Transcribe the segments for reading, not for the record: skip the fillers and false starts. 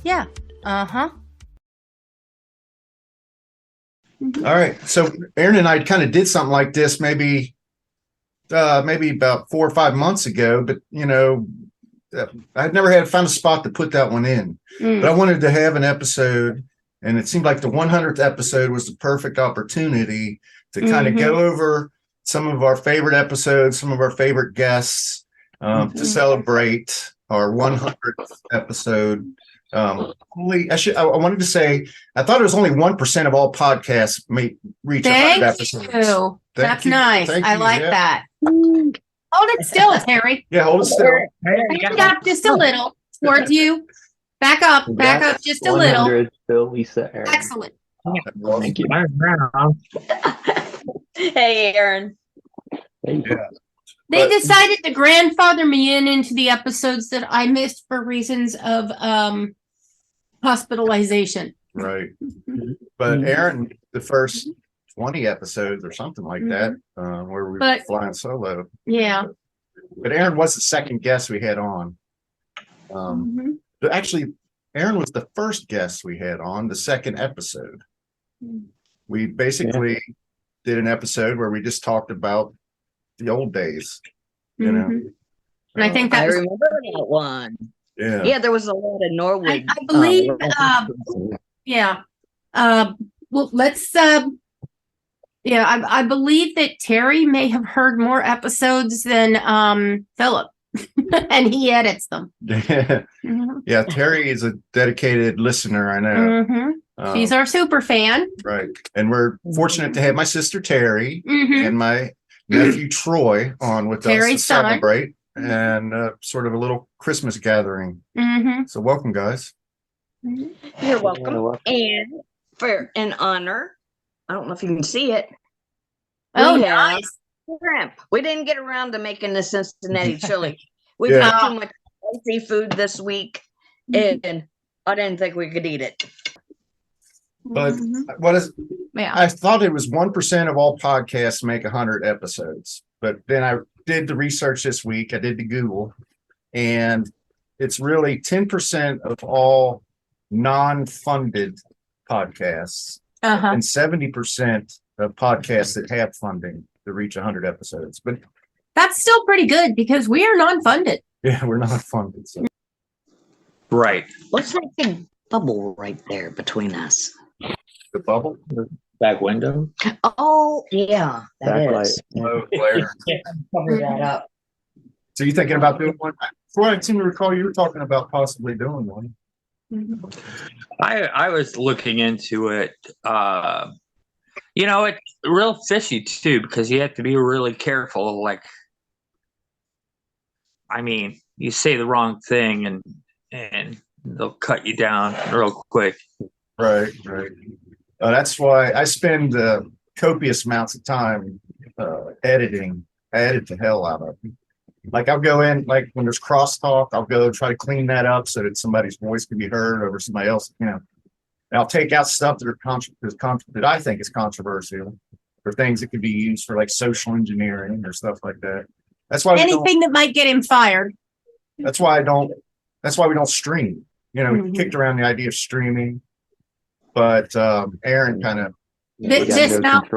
Yeah. Uh-huh. All right. So Aaron and I kind of did something like this maybe about 4 or 5 months ago, but I'd never had found a spot to put that one in. But I wanted to have an episode, and it seemed like the 100th episode was the perfect opportunity to kind of go over some of our favorite episodes, some of our favorite guests, to celebrate our 100th episode. I wanted to say, I thought it was only 1% of all podcasts may reach 100 episodes. Thank you. That's nice. I like that. Hold it still, Terry. Yeah, hold it still. Back up just a little towards you. Back up just a little. 100, Phil, Lisa, Aaron. Excellent. Thank you. Hey, Aaron. Yeah. They decided to grandfather me into the episodes that I missed for reasons of hospitalization. Right. But Aaron, the first 20 episodes or something like that, where we were flying solo. Yeah. But Aaron was the second guest we had on. But actually, Aaron was the first guest we had on the second episode. We basically did an episode where we just talked about the old days, you know. And I think I remember that one. Yeah. Yeah, there was a lot of Norwood. I believe, well, let's, I believe that Terry may have heard more episodes than Philip, and he edits them. Yeah, Terry is a dedicated listener, I know. She's our super fan. Right. And we're fortunate to have my sister Terry and my nephew Troy on with us to celebrate and sort of a little Christmas gathering. So welcome, guys. You're welcome. And for an honor, I don't know if you can see it. Oh, nice. Shrimp. We didn't get around to making the Cincinnati chili. We've had too much spicy food this week, and I didn't think we could eat it. But I thought it was 1% of all podcasts make 100 episodes. But then I did the research this week. I did the Google, and it's really 10% of all non-funded podcasts and 70% of podcasts that have funding to reach 100 episodes. But that's still pretty good because we are non-funded. Yeah, we're not funded. So. Right. What's that big bubble right there between us? The bubble? The back window? Oh, yeah. That is. Oh, Blair. Cover that up. So you thinking about doing one? Before I seem to recall you were talking about possibly doing one. I was looking into it. It's real fishy too, because you have to be really careful. Like, I mean, you say the wrong thing and they'll cut you down real quick. Right. That's why I spend copious amounts of time editing. I edit the hell out of it. Like I'll go in, like when there's crosstalk, I'll go try to clean that up so that somebody's voice can be heard over somebody else. And I'll take out stuff that that I think is controversial, or things that could be used for like social engineering or stuff like that. That's why anything that might get him fired. That's why we don't stream. We kicked around the idea of streaming, but Aaron kind of this mouth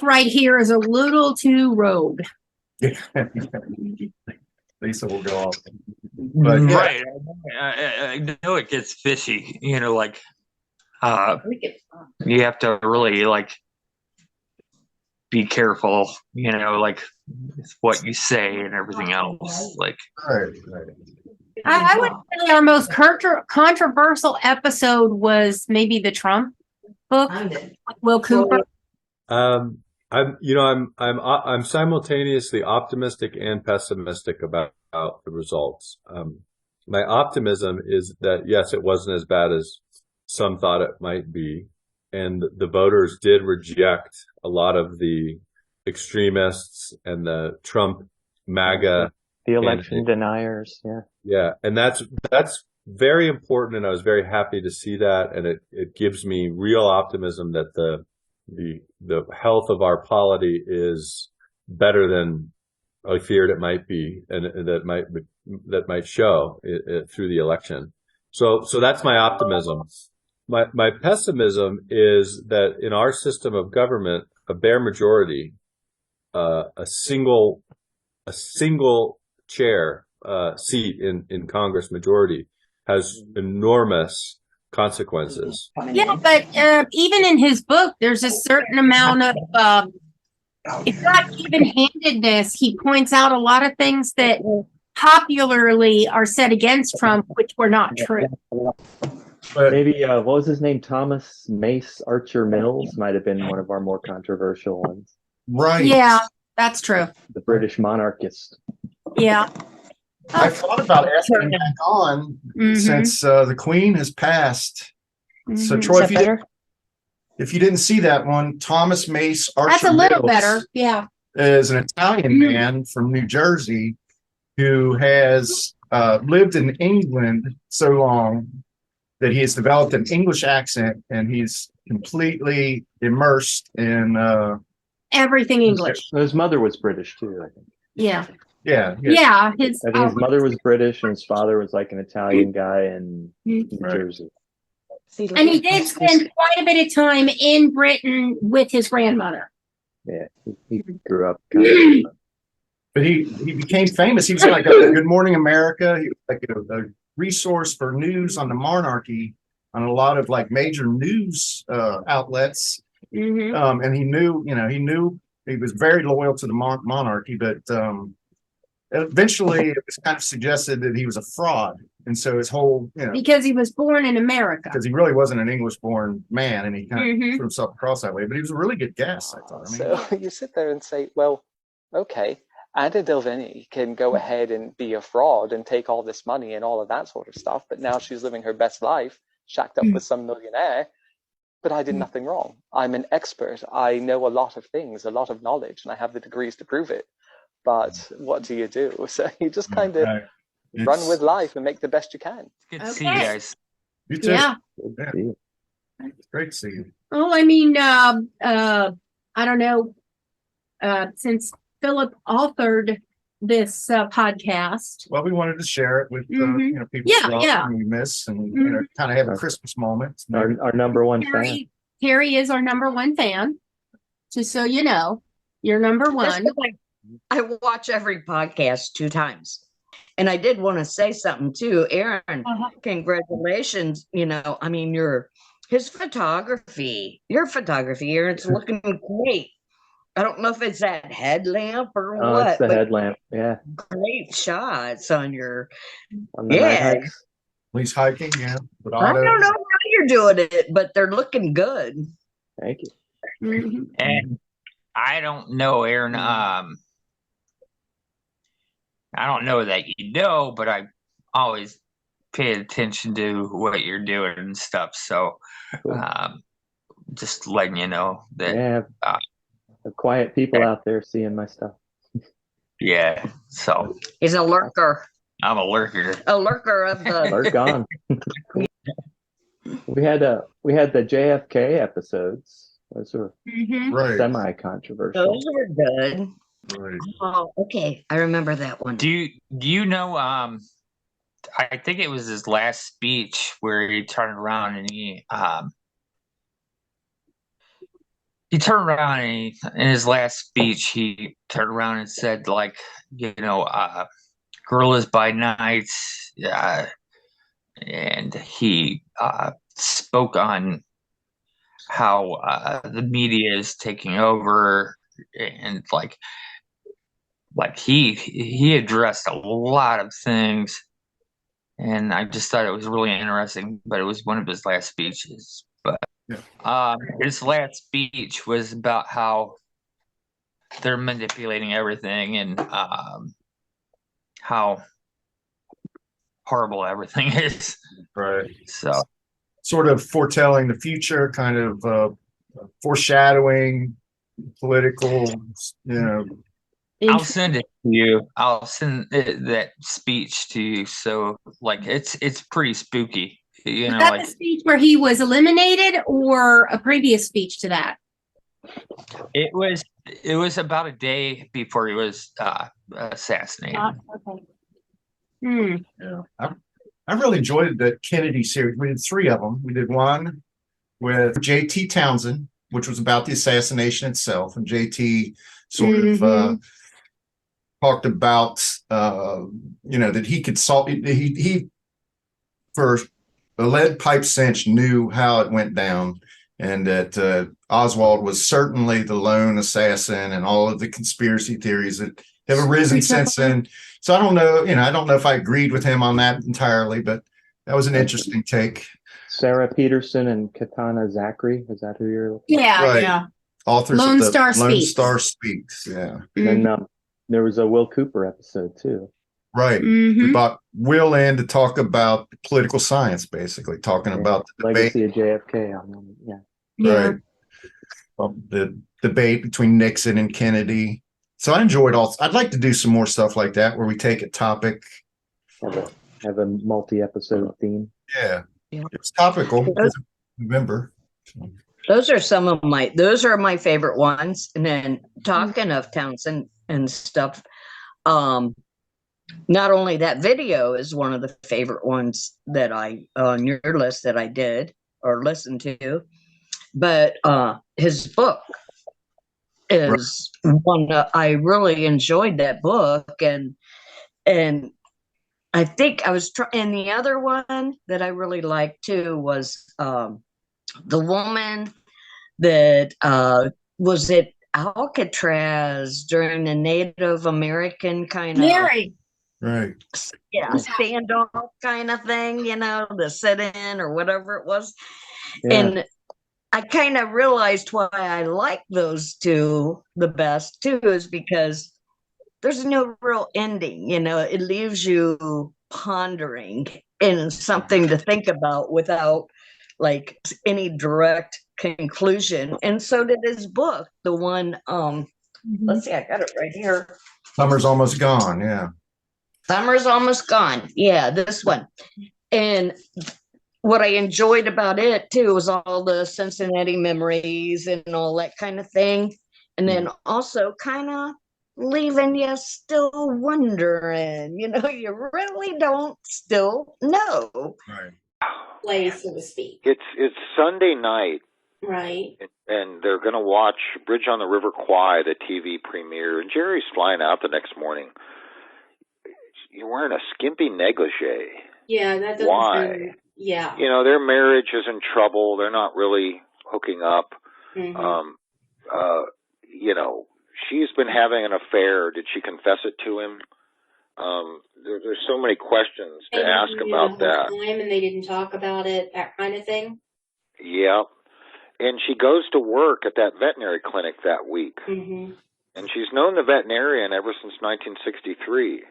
right here is a little too rogue. Lisa will go off. But right, I know it gets fishy. You have to really be careful. With what you say and everything else. Right. I would say our most controversial episode was maybe the Trump book, Will Cooper. I'm simultaneously optimistic and pessimistic about the results. My optimism is that yes, it wasn't as bad as some thought it might be, and the voters did reject a lot of the extremists and the Trump MAGA, the election deniers. Yeah, and that's very important, and I was very happy to see that, and it gives me real optimism that the health of our polity is better than I feared it might be, and that might show through the election. So that's my optimism. My pessimism is that in our system of government, a bare majority, a single chair seat in Congress majority has enormous consequences. Yeah, but even in his book, there's a certain amount of, it's not even-handedness. He points out a lot of things that popularly are said against Trump, which were not true. But Maybe what was his name? Thomas Mace Archer Mills might have been one of our more controversial ones. right. Yeah, that's true. The British monarchist. Yeah. I thought about asking him back on since the Queen has passed. So Troy, if you didn't see that one, Thomas Mace Archer That's a little Mills better. Yeah. is an Italian man from New Jersey who has lived in England so long that he has developed an English accent, and he's completely immersed in Everything English. His mother was British too, I think. Yeah. yeah. Yeah. I think his mother was British and his father was like an Italian guy in New Right. Jersey. And he did spend quite a bit of time in Britain with his grandmother. Yeah, he grew up kind of. But he became famous. He was like a Good Morning America. He was like a resource for news on the monarchy on a lot of like major news outlets. And he knew he was very loyal to the monarchy, but eventually it was kind of suggested that he was a fraud. And so his whole, Because he was born in America. because he really wasn't an English born man, and he kind of threw himself across that way, but he was a really good guess, I thought. So you sit there and say, well, okay, Ada Delvini can go ahead and be a fraud and take all this money and all of that sort of stuff, but now she's living her best life, shacked up with some millionaire, but I did nothing wrong. I'm an expert. I know a lot of things, a lot of knowledge, and I have the degrees to prove it. But what do? So you just kind of run with life and make the best you can. Good to see you guys. You too. Yeah. It's great to see you. Well, I mean, I don't know, since Philip authored this podcast. Well, we wanted to share it with people we miss, and kind of have a Christmas moment. Our number one fan. Terry is our number one fan. Just so you know, you're number one. I watch every podcast 2 times. And I did want to say something too, Aaron. Congratulations. I mean, your photography, Aaron's looking great. I don't know if it's that headlamp or what. It's the headlamp. Yeah. Great shots on the night hikes. He's hiking, yeah. I don't know how you're doing it, but they're looking good. Thank you. And I don't know, Aaron. I don't know that you know, but I always pay attention to what you're doing and stuff. So, just letting you know that. The quiet people out there seeing my stuff. Yeah. So he's a lurker. I'm a lurker. A lurker of the lurk on. We had the JFK episodes. Those were semi-controversial. Those were good. Right. Oh, okay. I remember that one. Do you know? I think it was his last speech where he turned around and he turned around and in his last speech he turned around and said, like, gorillas by night, and he spoke on how the media is taking over, and like he addressed a lot of things, and I just thought it was really interesting. But it was one of his last speeches. But his last speech was about how they're manipulating everything and how horrible everything is. Right. So, sort of foretelling the future, kind of foreshadowing political, I'll send it to you. I'll send that speech to you. So, like, it's pretty spooky. Was that the speech where he was eliminated, or a previous speech to that? It was about a day before he was assassinated. Okay. Yeah. I really enjoyed the Kennedy series. We did 3 of them. We did one with J.T. Townsend, which was about the assassination itself, and J.T. sort of talked about that he could solve. He for a lead pipe cinch knew how it went down, and that Oswald was certainly the lone assassin, and all of the conspiracy theories that have arisen since then. So I don't know, I don't know if I agreed with him on that entirely, but that was an interesting take. Sarah Peterson and Katana Zachary, is that who you're looking at? Yeah, Right. yeah. Authors Lone of the Star Lone Speaks. Star Speaks. Yeah. And there was a Will Cooper episode too. Right. We brought Will in to talk about political science, basically talking about the legacy debate. of JFK. Right. The debate between Nixon and Kennedy. So I enjoyed I'd like to do some more stuff like that where we take a topic. Have a multi-episode theme. Yeah. It's topical because of November. Those are my favorite ones. And then talking of Townsend and stuff, not only that video is one of the favorite ones that on your list that I did or listened to, but his book is one that I really enjoyed that book. And I think I was and the other one that I really liked too was the woman that was at Alcatraz during the Native American kind of Right. standoff kind of thing, the sit-in or whatever it was. Yeah. And I kind of realized why I like those two the best too, is because there's no real ending, it leaves you pondering and something to think about without like any direct conclusion. And so did his book, the one, let's see, I got it right here. Summer's Almost Gone. Yeah. Summer's Almost Gone. Yeah, this one. And what I enjoyed about it too was all the Cincinnati memories and all that kind of thing. And then also kind of leaving you still wondering, you really don't still know. Right. Play, so to speak. It's Sunday night. Right. And they're going to watch Bridge on the River Kwai, the TV premiere. And Jerry's flying out the next morning. You're wearing a skimpy negligee. Yeah, that doesn't. Why? Yeah. Their marriage is in trouble. They're not really hooking up. She's been having an affair. Did she confess it to him? There's so many questions to ask about that. And they didn't talk about it, that kind of thing. Yeah. And she goes to work at that veterinary clinic that week. And she's known the veterinarian ever since 1963.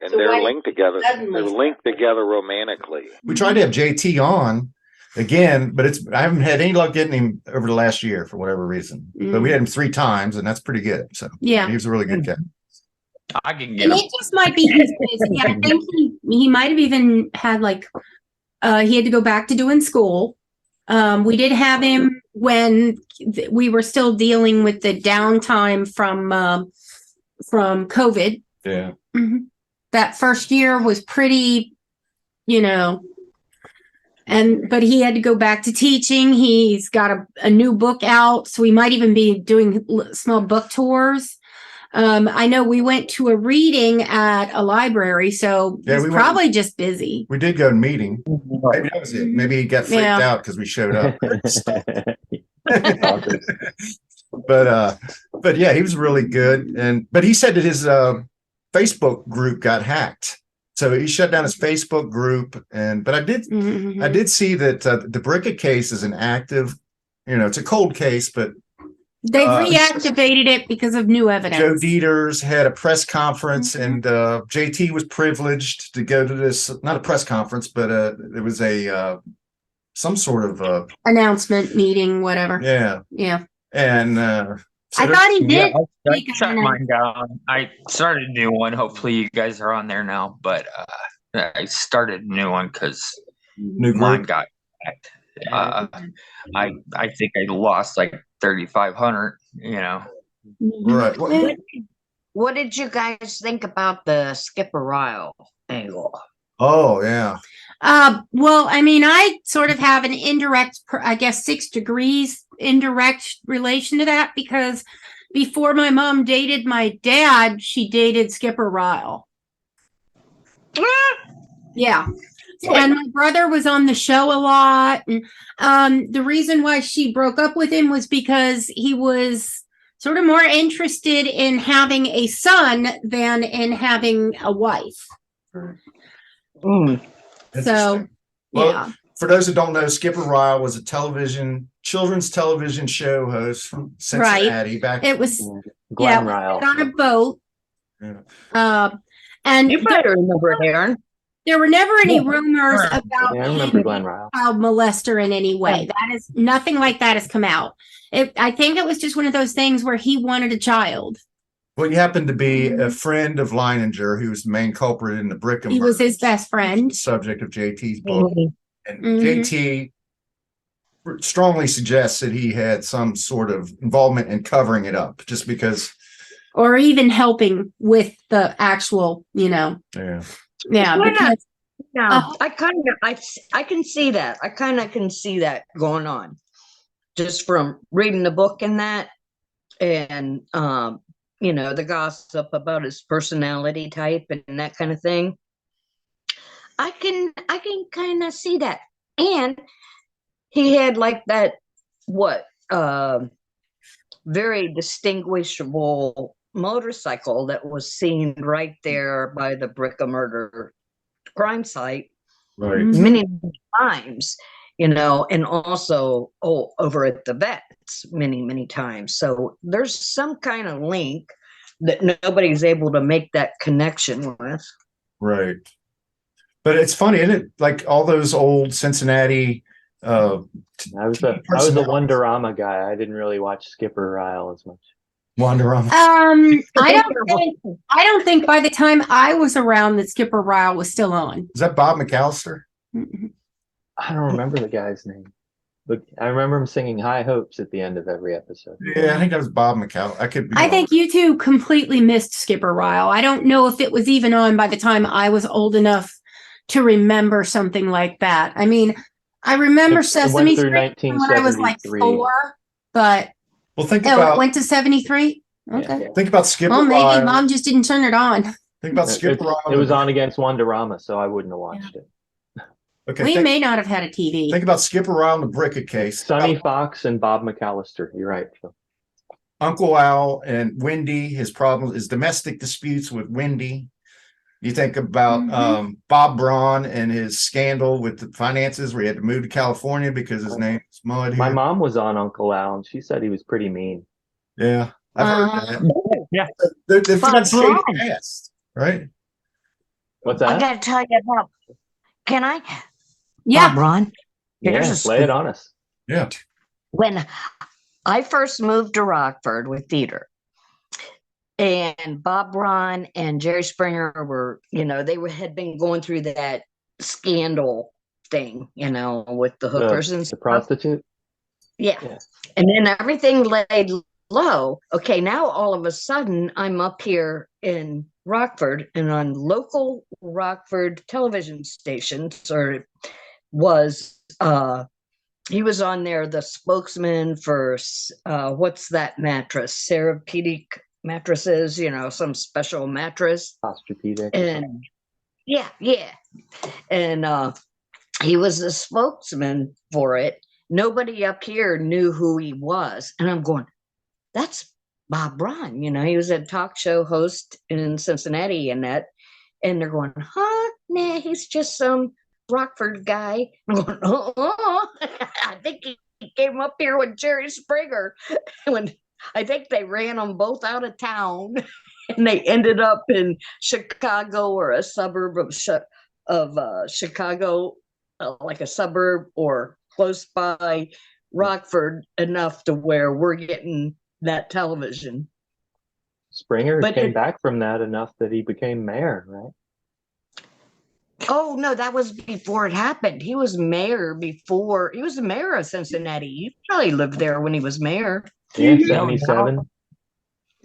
And so they're linked together. They're linked together romantically. We tried to have JT on again, but I haven't had any luck getting him over the last year for whatever reason. But we had him 3 times, and that's pretty good. So yeah, he was a really good guy. I can get him. It just might be his busy. I think he might have even had he had to go back to doing school. We did have him when we were still dealing with the downtime from COVID. Yeah. That first year was pretty, but he had to go back to teaching. He's got a new book out, so we might even be doing small book tours. I know we went to a reading at a library, so he's probably just busy. We did go to meeting. Maybe that was it. Maybe he got freaked out because we showed up. But yeah, he was really good. But he said that his Facebook group got hacked, so he shut down his Facebook group. But I did see that the Bricka case is an active, it's a cold case, but they reactivated it because of new evidence. Joe Dieters had a press conference, and JT was privileged to go to this, not a press conference, but it was some sort of announcement meeting, whatever. Yeah. And I thought he did. I shut mine down. I started a new one. Hopefully you guys are on there now, but I started a new one because mine got hacked. I think I lost like 3,500. Right. What did you guys think about the Skipper Ryle angle? Oh, yeah. Well, I mean, I sort of have an indirect, I guess 6 degrees indirect relation to that, because before my mom dated my dad, she dated Skipper Ryle. Yeah. And my brother was on the show a lot. And the reason why she broke up with him was because he was sort of more interested in having a son than in having a wife. So, Well, yeah. for those who don't know, Skipper Ryle was a children's television show host from Cincinnati back. It was Glenn Ryle. on a boat. Yeah. And You better remember it, Aaron. there were never any rumors about Yeah, I remember him Glenn Ryle. child molester in any way. That is nothing like that has come out. I think it was just one of those things where he wanted a child. Well, you happened to be a friend of Leininger, who was the main culprit in the Brick. He was his best friend. Subject of JT's book. And JT strongly suggests that he had some sort of involvement in covering it up, just because. Or even helping with the actual, Yeah. Yeah. Because, I can see that. I kind of can see that going on, just from reading the book and that, and the gossip about his personality type and that kind of thing. I can kind of see that. And he had like that very distinguishable motorcycle that was seen right there by the Brick-a-Murder crime site many times, and also over at the vets many times. So there's some kind of link that nobody's able to make that connection with. Right. But it's funny, isn't it? Like all those old Cincinnati. I was a Wonderama guy. I didn't really watch Skipper Ryle as much. Wonderama. I don't think by the time I was around that Skipper Ryle was still on. Is that Bob McAllister? I don't remember the guy's name, but I remember him singing High Hopes at the end of every episode. Yeah, I think that was Bob McAllister. I think you two completely missed Skipper Ryle. I don't know if it was even on by the time I was old enough to remember something like that. I mean, I remember Sesame Street when I was like 4, but well, think about it went to 73. Okay. Yeah. Think about Skipper Well, maybe Ryle. Mom just didn't turn it on. Think about Skipper Ryle. It was on against Wonderama, so I wouldn't have watched it. Okay. We may not have had a TV. Think about Skipper Ryle and the Bricka case. Sonny Fox and Bob McAllister. You're right, Phil. Uncle Al and Wendy, his domestic disputes with Wendy. You think about Bob Braun and his scandal with the finances, where he had to move to California because his name is Mud. My mom was on Uncle Al, and she said he was pretty mean. Yeah, I've heard that. Yeah, they're from shady past, right? What's that? I got to tell you about. Can I? Yeah, Ron. Yeah, lay it on us. Yeah. When I first moved to Rockford with theater, and Bob Braun and Jerry Springer were, had been going through that scandal thing, with the hookers and the prostitute. Yeah. And then everything laid low. Okay, now all of a sudden I'm up here in Rockford and on local Rockford television stations, or was he was on there, the spokesman for what's that mattress, Therapeutic mattresses, some special mattress. Posturepedic. And yeah. And he was the spokesman for it. Nobody up here knew who he was. And I'm going, that's Bob Braun. He was a talk show host in Cincinnati and that. And they're going, nah, he's just some Rockford guy. I'm going, I think he came up here with Jerry Springer. When I think they ran them both out of town, and they ended up in Chicago, or a suburb of Chicago, like a suburb or close by Rockford, enough to where we're getting that television. Springer came back from that enough that he became mayor, right? Oh, no, that was before it happened. He was mayor before. He was the mayor of Cincinnati. He probably lived there when he was mayor. Yeah, 77.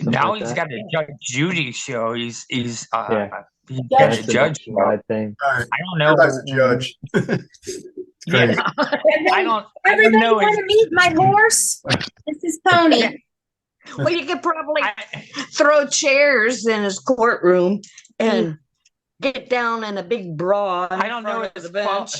Now he's got a Judge Judy show. He's You Judge. got That's a a judge. nationwide thing. All right. I don't know. Everybody's a judge. It's crazy. Yeah, And I then don't everybody know. want to meet my horse? This is Pony. Well, you could probably I, throw chairs in his courtroom and get down in a big brawl. I don't know the his bench.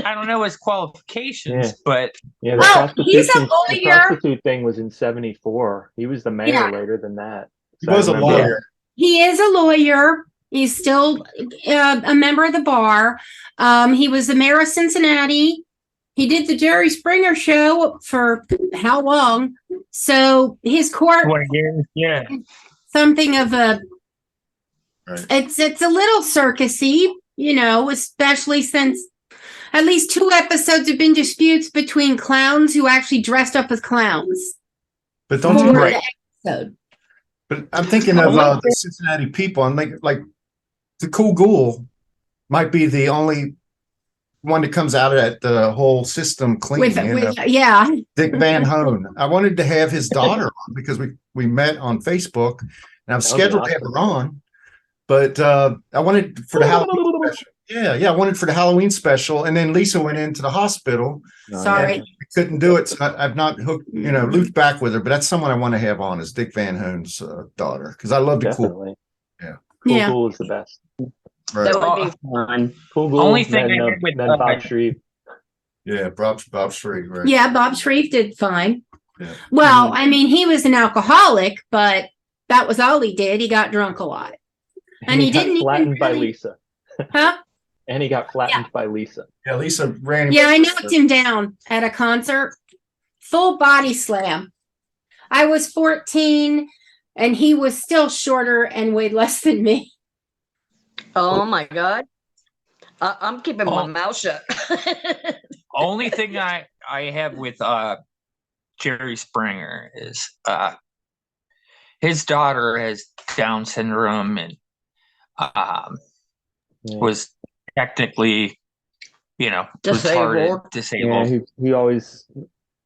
I don't know his qualifications, Yeah. but Yeah, Oh, he's a the lawyer. prostitute thing was in 74. He was the mayor Yeah. later than that. He So I was a remember- lawyer. He is a lawyer. He's still a member of the bar. He was the mayor of Cincinnati. He did the Jerry Springer show for how long? So his court, 20 years. Yeah. something of a, Right. it's a little circusy, you know, especially since at least 2 episodes have been disputes between clowns who actually dressed up as clowns. But don't you For Right. the episode. But I'm thinking of the Cincinnati people. I'm like the Cool Ghoul might be the only one that comes out of the whole system clean. Yeah. Dick Van Hone. I wanted to have his daughter on because we met on Facebook, and I'm scheduled to have her on. But I wanted for the Halloween special. Yeah, I wanted for the Halloween special, and then Lisa went into the hospital. Sorry. I couldn't do it. So I've not looped back with her, but that's someone I want to have on is Dick Van Hone's daughter because I love the Cool. Definitely. Yeah. Cool Yeah. Ghoul is the best. Right. That would be fun. Cool Ghoul, Only thing then, I had with, then Bob Shreve. Yeah, Bob Shreve, right? Yeah, Bob Shreve did fine. Yeah. Well, I mean, he was an alcoholic, but that was all he did. He got drunk a lot. And he got didn't even flattened by really- Lisa. Huh? And he got flattened by Lisa. Yeah, Lisa ran. Yeah, I knocked him down at a concert. Full body slam. I was 14 and he was still shorter and weighed less than me. Oh my God. I'm keeping my mouth shut. Only thing I have with Jerry Springer is his daughter has Down syndrome and was technically, retarded, disabled. Yeah, he always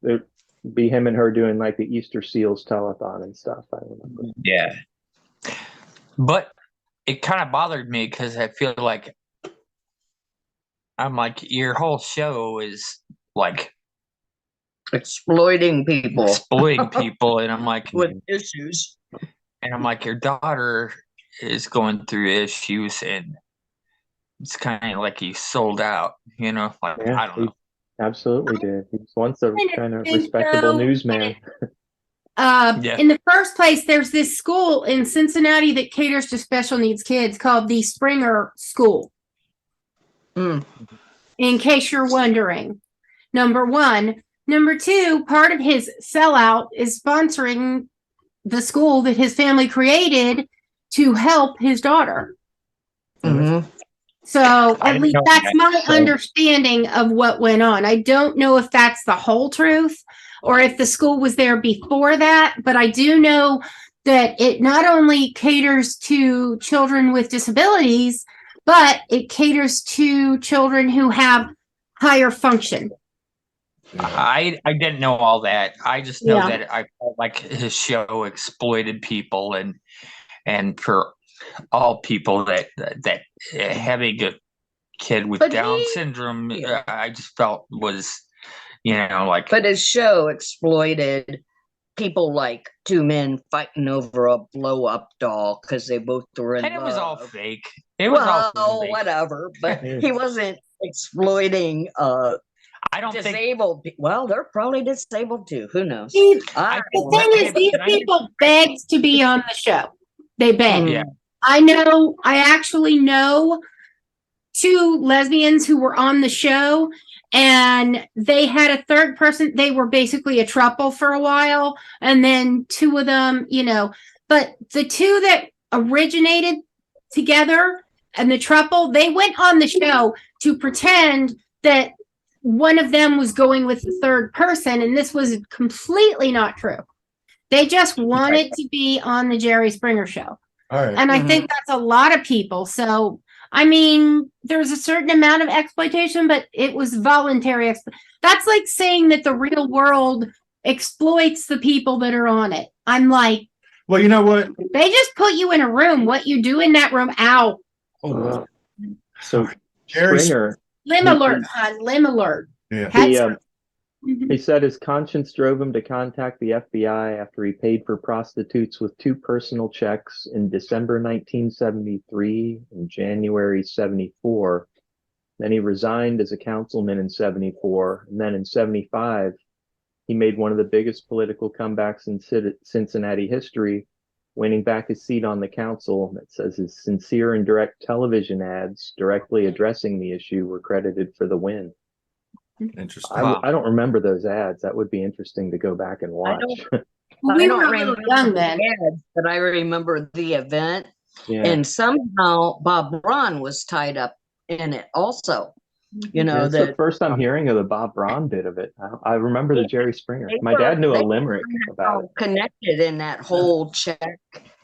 there'd be him and her doing like the Easter Seals telethon and stuff. I remember. Yeah. But it kind of bothered me because I feel like I'm like, your whole show is like Exploiting people exploiting people, and I'm like, with issues. and I'm like, your daughter is going through issues, and it's kind of like he sold out, like Yeah, I don't know. He absolutely did. He was once a kind of think respectable so. newsman. Yeah. In the first place, there's this school in Cincinnati that caters to special needs kids called the Springer School. Mm. In case you're wondering, number 1. Number 2, part of his sellout is sponsoring the school that his family created to help his daughter. Mhm. So at didn't least know that's that. my So- understanding of what went on. I don't know if that's the whole truth or if the school was there before that, but I do know that it not only caters to children with disabilities, but it caters to children who have higher function. I didn't know all that. I just know Yeah. that I felt like his show exploited people, and for all people that having a kid with But Down syndrome, I just felt was, like But his show exploited people like 2 men fighting over a blow up doll because they both were in and it was all love. fake. It was all Well, fake. whatever, but Yeah. he wasn't exploiting I don't think. disabled. Well, they're probably disabled too. Who knows? See, I the don't thing know. is, these people begged to be on the show. They begged. Yeah. I actually know 2 lesbians who were on the show, and they had a third person. They were basically a throuple for a while, and then 2 of them, but the 2 that originated together and the throuple, they went on the show to pretend that one of them was going with the third person, and this was completely not true. They just wanted to be on the Jerry Springer show. All right. And I think that's a lot of people. So, I mean, there's a certain amount of exploitation, but it was voluntary. That's like saying that the real world exploits the people that are on it. I'm like, Well, you know what? they just put you in a room. What you do in that room, ow. Oh, so Jerry Springer, Lim he- alert, hon, lim alert. Yeah. he, That's he said his conscience drove him to contact the FBI after he paid for prostitutes with 2 personal checks in December 1973 and January 74. Then he resigned as a councilman in 74. And then in 75, he made one of the biggest political comebacks in Cincinnati history, winning back his seat on the council. That says his sincere and direct television ads directly addressing the issue were credited for the win. Interesting. I don't remember those ads. That would be interesting to go back and watch. we I were don't a little remember young the then. ads, but I remember the event. Yeah. And somehow Bob Braun was tied up in it also. You know, It's the first I'm hearing of the Bob Braun bit of it. I remember the Jerry Springer. My dad knew a limerick about it. Connected in that whole check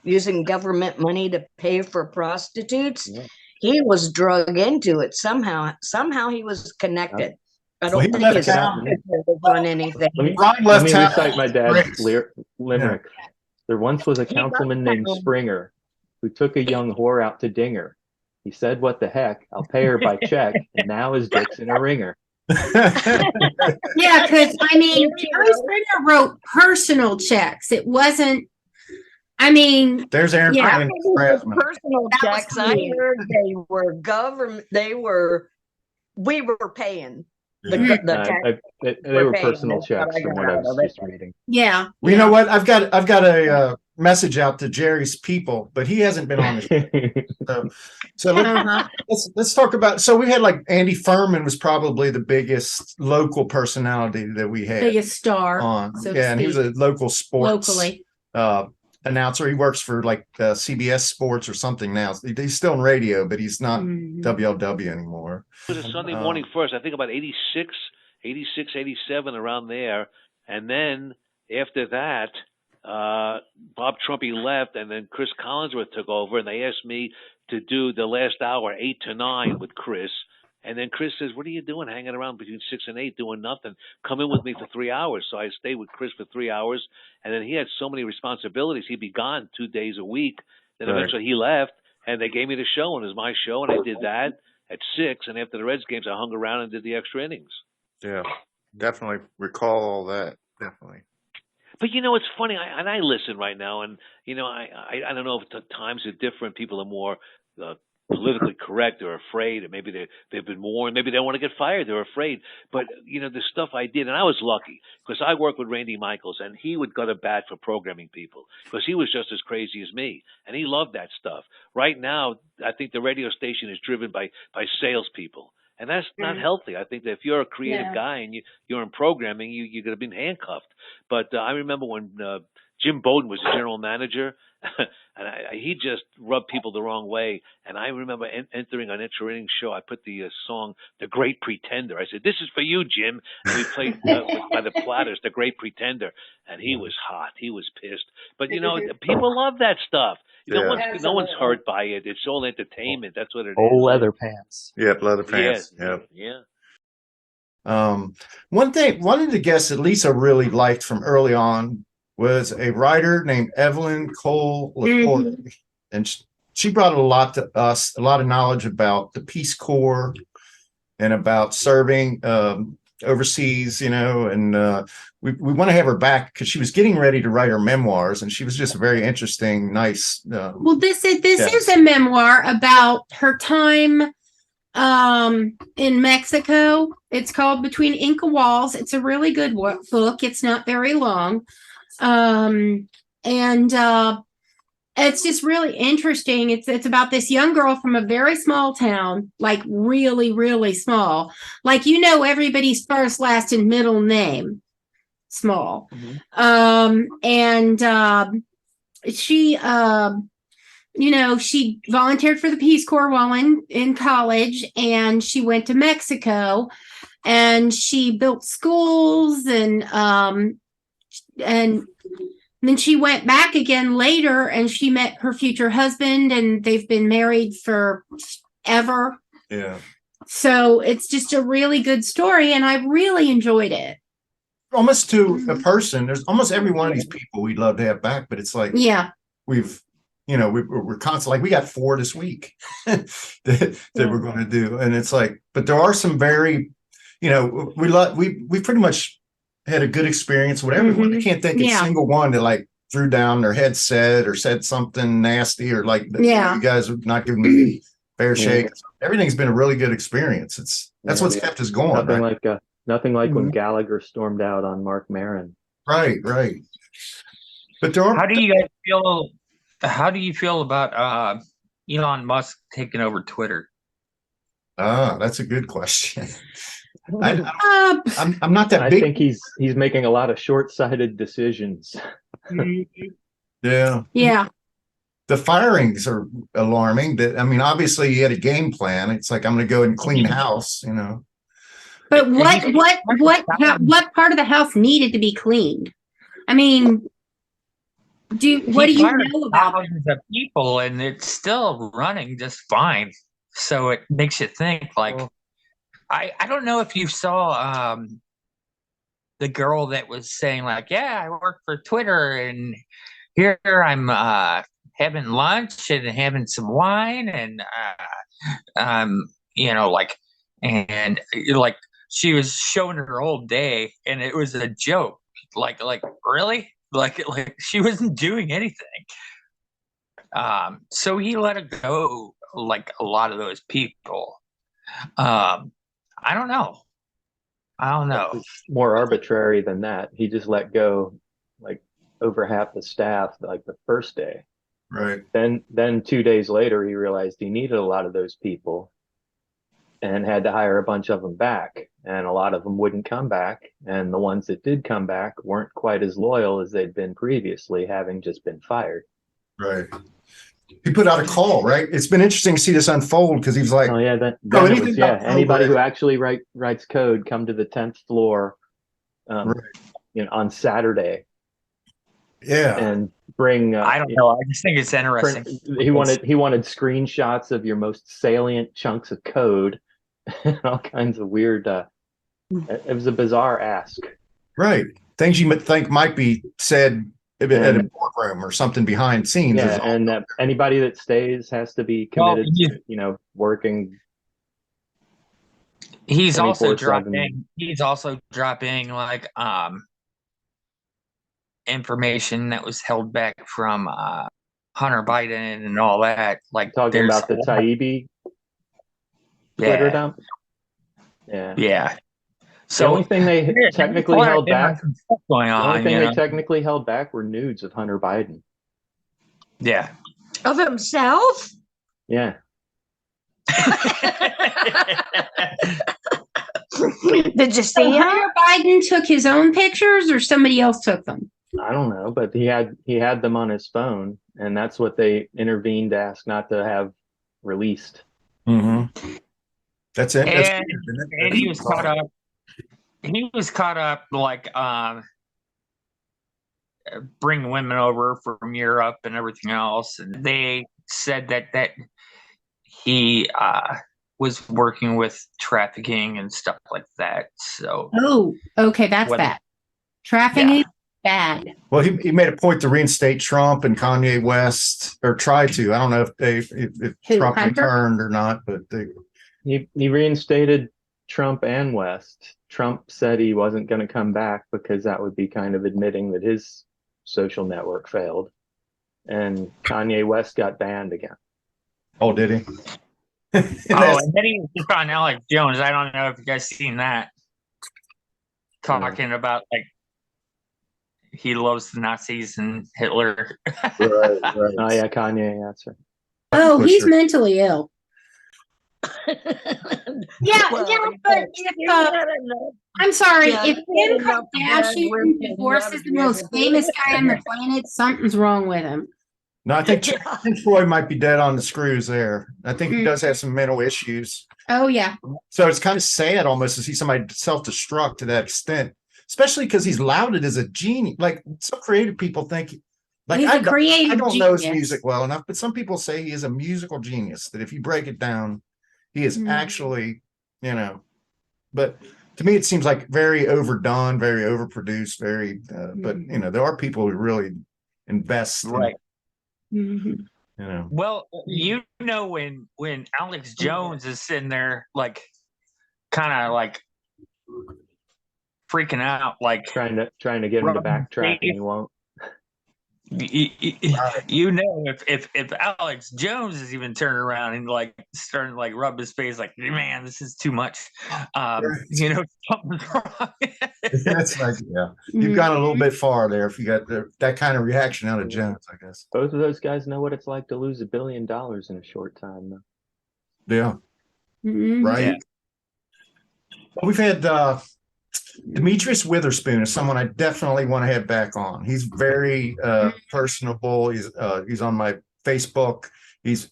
using government money to pay for prostitutes. Yeah. He was drug into it somehow. Somehow he was connected. I Well, don't he think left his town. signature was on anything. Brian Let left me town. recite my dad's Right. limerick. There once was a He councilman left named town. Springer who took a young whore out to ding her. He said, "What the heck? I'll pay her by check." And now his dick's in a ringer. Yeah, because I mean, Jerry Springer wrote personal checks. It wasn't. I mean, There's Aaron. Yeah. Aaron Craftsman. Personal That was checks. I clean. heard they were government. We were paying the Yeah. tax. They were paying personal is what checks I from got what I out was of it. just reading. yeah. Well, you know what? I've got a message out to Jerry's people, but he hasn't been on the show. So let's talk about. So we had like Andy Furman was probably the biggest local personality that we had Biggest star on. so to Yeah, and he was speak, a local sports locally. announcer. He works for like CBS Sports or something now. He's still in radio, but he's not Mhm. WLW anymore. It was a Sunday morning first, I think about 86, 87, around there. And then after that, Bob Trumpy left, and then Chris Collinsworth took over, and they asked me to do the last hour, 8 to 9, with Chris. And then Chris says, "What are you doing hanging around between 6 and 8 doing nothing? Come in with me for 3 hours." So I stayed with Chris for 3 hours. And then he had so many responsibilities. He'd be gone 2 days a week. Then eventually he left, and they gave me the show, and it was my show, and I did that at 6. And after the Reds games, I hung around and did the extra innings. Yeah, definitely recall all that. Definitely. But you know, it's funny. I listen right now, and you know, I don't know if the times are different. People are more politically correct. They're afraid, or maybe they've been warned. Maybe they don't want to get fired. They're afraid. But you know, the stuff I did, and I was lucky because I worked with Randy Michaels, and he would go to bat for programming people because he was just as crazy as me, and he loved that stuff. Right now, I think the radio station is driven by salespeople. And that's not healthy. I think that if you're a creative guy and you're in programming, you're going to be handcuffed. But I remember when Jim Bowden was the general manager, and he just rubbed people the wrong way. And I remember entering an extra innings show. I put the song "The Great Pretender." I said, "This is for you, Jim." And we played by the Platters, "The Great Pretender," and he was hot. He was pissed. But you know, people love that stuff. No one's hurt by it. It's all entertainment. That's what it is. Old leather pants. Yep, leather pants. Yes. Yep. Yeah. One of the guests that Lisa really liked from early on was a writer named Evelyn Cole Laporte, and she brought a lot to us, a lot of knowledge about the Peace Corps and about serving overseas, you know, and we want to have her back because she was getting ready to write her memoirs, and she was just a very interesting, nice. Well, this is a memoir about her time in Mexico. It's called Between Inca Walls. It's a really good book. It's not very long. And it's just really interesting. It's about this young girl from a very small town, like really, really small. Like, you know, everybody's first, last, and middle name. Small. She you know, she volunteered for the Peace Corps while in college, and she went to Mexico, and she built schools, and then she went back again later, and she met her future husband, and they've been married forever. Yeah. So it's just a really good story, and I really enjoyed it. Almost to a person, there's almost every one of these people we'd love to have back, but it's like, Yeah. we've we're constantly like, we got 4 this week that we're going to do. And it's like, but there are some very, we pretty much had a good experience with everyone. I can't think of a single one that like threw down their headset or said something nasty or like, you guys are not giving me a fair shake. Everything's been a really good experience. That's what's kept us going. Nothing like when Gallagher stormed out on Mark Maron. Right. But there are. How do you guys feel? How do you feel about Elon Musk taking over Twitter? That's a good question. I'm not that big. I think he's making a lot of short-sighted decisions. Yeah. The firings are alarming. Obviously he had a game plan. It's like, I'm going to go and clean house, But what part of the house needed to be cleaned? What do you know about thousands of people, and it's still running just fine? So it makes you think. Like, I don't know if you saw the girl that was saying like, "Yeah, I work for Twitter, and here I'm having lunch and having some wine, and like she was showing her whole day, and it was a joke. Like really." Like she wasn't doing anything. So he let it go, like a lot of those people. I don't know. More arbitrary than that. He just let go like over half the staff like the first day. Right. Then 2 days later, he realized he needed a lot of those people and had to hire a bunch of them back. And a lot of them wouldn't come back. And the ones that did come back weren't quite as loyal as they'd been previously, having just been fired. Right. He put out a call, right? It's been interesting to see this unfold because he's like, anybody who actually writes code, come to the 10th floor on Saturday. Yeah. And bring I don't know. I just think it's interesting. He wanted screenshots of your most salient chunks of code and all kinds of weird it was a bizarre ask. Right. Things you might think might be said at a boardroom or something behind scenes. Yeah, and that anybody that stays has to be committed to, working. He's also dropping like information that was held back from Hunter Biden and all that. Like talking about the Taibbi Twitter dump. Yeah. So the only thing they technically held back technically held back were nudes of Hunter Biden. Yeah. Of himself? Yeah. Did you see him? Hunter Biden took his own pictures or somebody else took them? I don't know, but he had them on his phone, and that's what they intervened to ask not to have released. Mm-hmm. That's it. And he was caught up. He was caught up like bringing women over from Europe and everything else, and they said that he was working with trafficking and stuff like that. So okay, that's bad. Trafficking is bad. Well, he made a point to reinstate Trump and Kanye West, or try to. I don't know if Trump returned or not, but he reinstated Trump and West. Trump said he wasn't going to come back because that would be kind of admitting that his social network failed. And Kanye West got banned again. Oh, did he? And then he was just on Alex Jones. I don't know if you guys seen that. Talking about like he loves the Nazis and Hitler. Right. Oh yeah, Kanye, that's right. Oh, he's mentally ill. I'm sorry. If Kim Kardashian divorces the most famous guy on the planet, something's wrong with him. No, I think Troy might be dead on the screws there. I think he does have some mental issues. Oh, yeah. So it's kind of sad almost to see somebody self-destruct to that extent, especially because he's lauded as a genius. Like, some creative people think, like, I don't know his music well enough, but some people say he is a musical genius, that if you break it down, he is actually, but to me, it seems like very overdone, very overproduced, but there are people who really invest. Right. You know. Well, when Alex Jones is sitting there, like, kind of like freaking out, like trying to get him to backtrack, and he won't. You know, if Alex Jones is even turning around and like starting to like rub his face, like, man, this is too much. You know, something's wrong. That's like, yeah, you've gone a little bit far there if you got that kind of reaction out of Jones, I guess. Both of those guys know what it's like to lose $1 billion in a short time, though. Yeah. Right. Yeah. Well, we've had Demetrius Witherspoon is someone I definitely want to have back on. He's very personable. He's on my Facebook. He's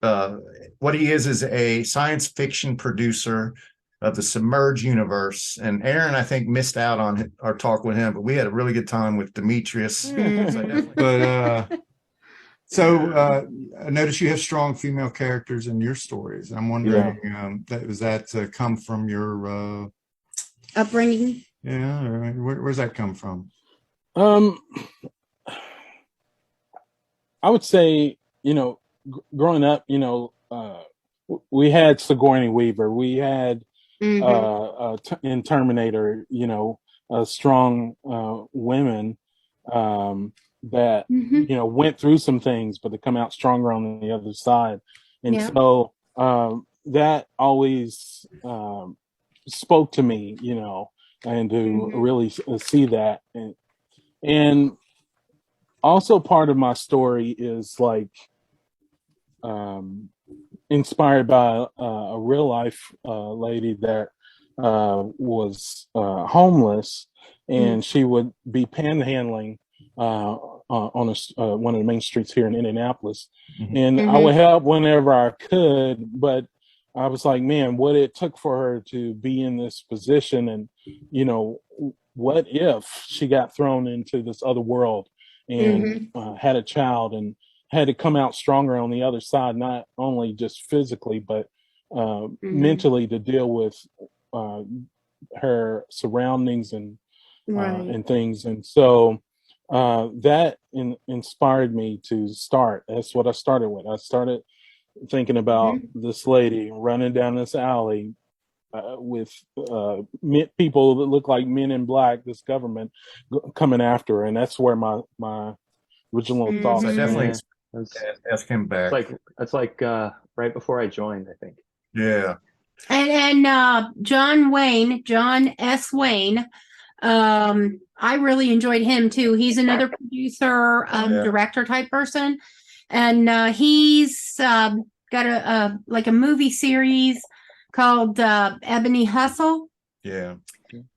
what he is a science fiction producer of the Submerged universe. And Aaron, I think, missed out on our talk with him, but we had a really good time with Demetrius. So I notice you have strong female characters in your stories. I'm wondering, does that come from your upbringing? Yeah, where's that come from? I would say, growing up, we had Sigourney Weaver, we had in Terminator, strong women that went through some things, but they come out stronger on the other side, and so that always spoke to me, and to really see that, and also part of my story is like inspired by a real life lady that was homeless, and she would be panhandling on one of the main streets here in Indianapolis, and I would help whenever I could, but I was like, man, what it took for her to be in this position, and what if she got thrown into this other world and had a child and had to come out stronger on the other side, not only just physically, but mentally, to deal with her surroundings and things. And so that inspired me to start. That's what I started with. I started thinking about this lady running down this alley with people that look like Men in Black, this government coming after her. And that's where my original thoughts. I definitely ask him back. That's like right before I joined, I think. Yeah. And John S. Wayne, I really enjoyed him too. He's another producer, director type person, and he's got a movie series called Ebony Hustle. Yeah.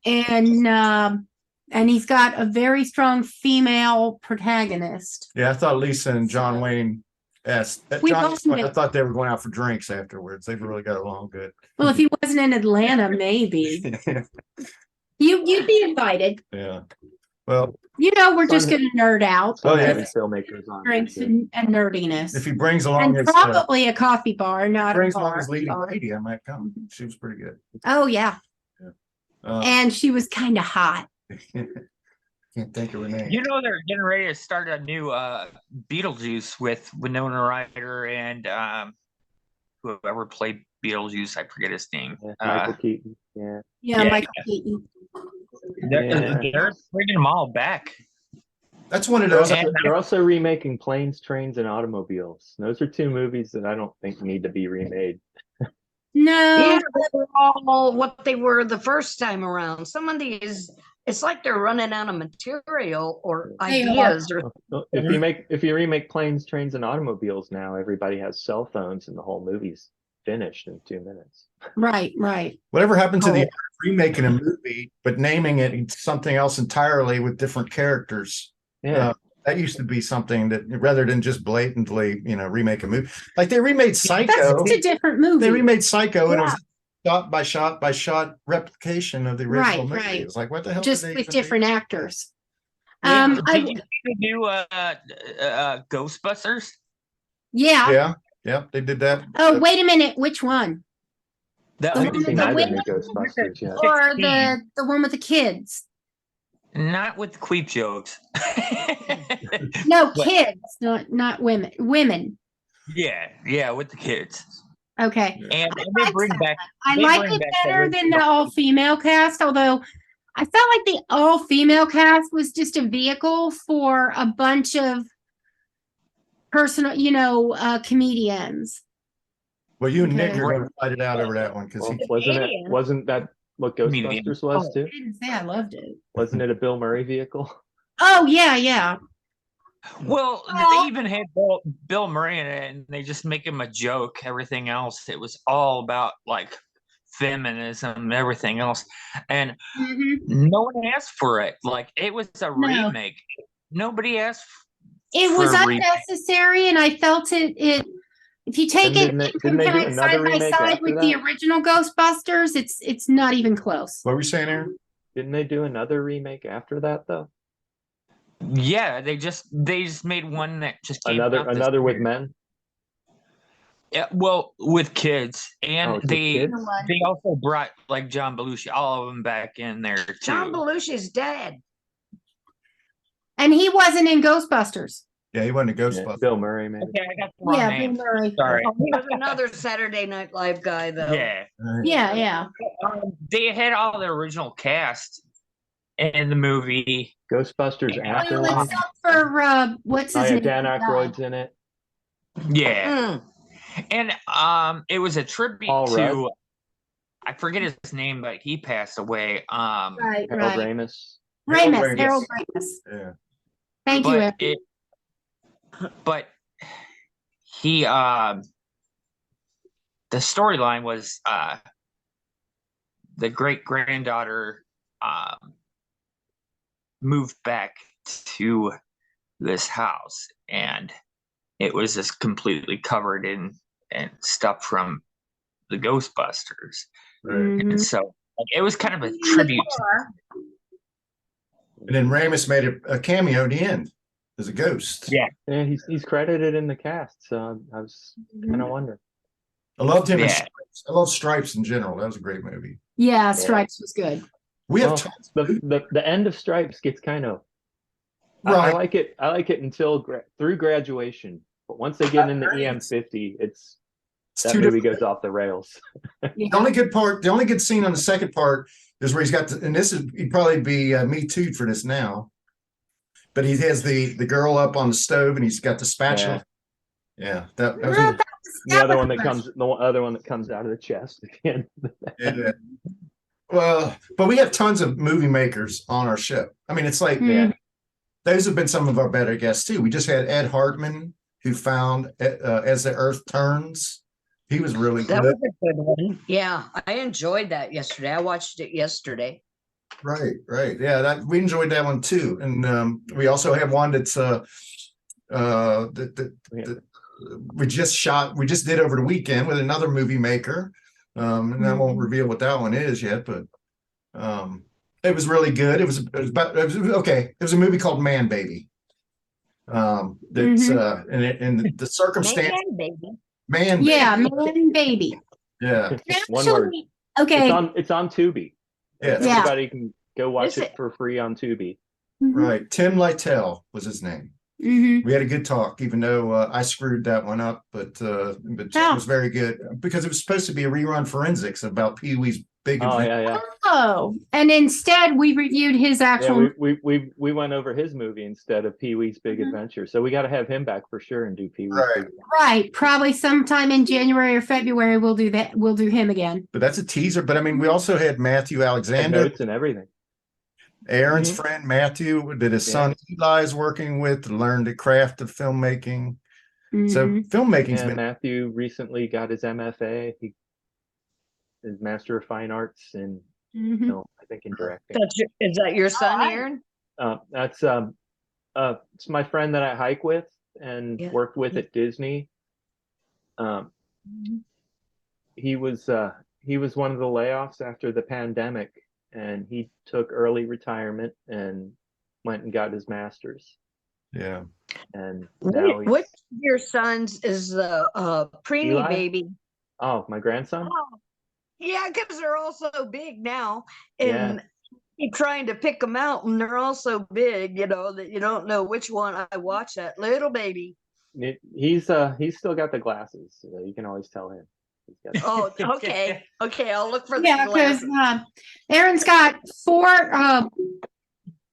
And he's got a very strong female protagonist. Yeah, I thought Lisa and John Wayne I thought they were going out for drinks afterwards. They really got along good. Well, if he wasn't in Atlanta, maybe. You'd be invited. Yeah. Well, we're just going to nerd out. Oh yeah, filmmakers on drinks and nerdiness. If he brings along and probably a coffee bar, not brings a bar. Along his leading lady, I might come. She was pretty good. Oh yeah. And she was kind of hot. Can't think of her name. They're getting ready to start a new Beetlejuice with Winona Ryder and whoever played Beetlejuice. I forget his name. Michael Keaton. Yeah, Michael Keaton. They're bringing them all back. That's one of those. They're also remaking Planes, Trains, and Automobiles. Those are two movies that I don't think need to be remade. No, they're all what they were the first time around. Some of these, it's like they're running out of material or ideas. If you remake Planes, Trains, and Automobiles now, everybody has cell phones, and the whole movie's finished in 2 minutes. Right. Whatever happened to the remaking a movie but naming it something else entirely with different characters? Yeah. That used to be something that, rather than just blatantly, remake a movie, like they remade Psycho. That's a different movie. They remade Psycho, and it was shot by shot replication of the original movie. It was like, what the hell? Just with different actors. Did you do Ghostbusters? Yeah. Yeah, they did that. Oh, wait a minute. Which one? That The was one with the women Ghostbusters, yeah. or the one with the kids? Not with the queep jokes. No, kids, not women. Women. Yeah, with the kids. Okay. And I they like bring that back. I they like bring it back better than the original- all-female cast, although I felt like the all-female cast was just a vehicle for a bunch of personal, comedians. Well, you and Nick Okay. are going to fight it out over that one because Well, he. wasn't that what Comedian. Ghostbusters was I too? didn't say I loved it. Wasn't it a Bill Murray vehicle? Oh, yeah. Well, Well- they even had Bill Murray in it, and they just make him a joke. Everything else, it was all about like feminism and everything else, and Mhm. no one asked for it. Like it was a No. remake. Nobody asked. It for was a remake. unnecessary, and I felt it. If you take it Didn't they and do compare it another side by remake side after with the that? original Ghostbusters, it's not even close. What were you saying, Aaron? Didn't they do another remake after that though? Yeah, they just made one that just came out this Another with year. men. Yeah, well, with kids, and it's with they kids? they also brought like John Belushi, all of them back in there too. John Belushi's dead. And he wasn't in Ghostbusters. Yeah, he wasn't a Ghostbuster. Yeah, Bill Murray, maybe. Okay, I got the wrong Yeah, name. Bill Murray. Sorry. Oh, he was another Saturday Night Live guy, though. Yeah, Yeah. they had all the original cast in the movie. Ghostbusters Yeah. Afterlife. Well, except for what's his Oh yeah, name? Dan Aykroyd's in it. Yeah, Mm. and it was a tribute Paul to Rudd. I forget his name, but he passed away. Right. Harold Ramis. Ramis, Harold Ramis. Yeah. Thank you. but Ed. but he the storyline was the great granddaughter moved back to this house, and it was just completely covered in stuff from the Ghostbusters. Right. Mhm. And so it was kind of a tribute. And then Ramis made a cameo at the end as a ghost. Yeah. Yeah, he's credited in the cast, so I was kind of wondering. I loved him in Yeah. Stripes. I love Stripes in general. That was a great movie. Yeah, Stripes was good. We have Well, tons. the end of Stripes gets kind of. I Right. like it. I like it until through graduation, but once they get into EM50, It's that two movie different. goes off the rails. The only good scene on the second part is where he's got and he'd probably be Me Too for this now, but he has the girl up on the stove and he's got the spatula. Yeah, that was Well, The other one that comes out of the chest again. yeah. Well, but we have tons of movie makers on our show. I mean, it's like Mhm. those have been some of our better guests too. We just had Ed Hartman, who found As the Earth Turns. He was really That good. was a good one. Yeah, I enjoyed that yesterday. I watched it yesterday. Right. Yeah, we enjoyed that one too. And we also have one that's we just did over the weekend with another movie maker. And I won't reveal what that one is yet, but it was really good. It was okay. It was a movie called Man Baby. That's and the circumstance. Man, baby. Man Yeah, Baby. Man Baby. Yeah. One word. Okay. It's on Tubi. Yes. Yeah. Everybody can go watch Is it it? for free on Tubi. Right. Tim Lytell was his name. Mhm. We had a good talk, even though I screwed that one up, but Tim was very good because it was supposed to be a rerun forensics about Pee Wee's Big Oh Adventure. yeah. Oh, and instead we reviewed his actual. Yeah, we went over his movie instead of Pee Wee's Big Adventure. So we got to have him back for sure and do Pee Wee's. Right. Right, probably sometime in January or February we'll do that. We'll do him again. But that's a teaser. But I mean, we also had Matthew Alexander, Notes and everything. Aaron's friend Matthew, that his son Eli is working with to learn the craft of filmmaking. So filmmaking's And been Matthew recently got his MFA. He is Master of Fine Arts in film, I think, in directing. Is that your son, Aaron? That's it's my friend that I hike with and worked with at Disney. He was one of the layoffs after the pandemic, and he took early retirement and went and got his master's. Yeah. And now Which of your sons is the preemie Eli? baby? Oh, my grandson? Oh, yeah, because they're all so big now. And keep trying to pick them out, and they're all so big, that you don't know which one. I watch that little baby. He's still got the glasses. So you can always tell him. Oh, okay. Okay, I'll look for the Yeah, because glasses. Aaron's got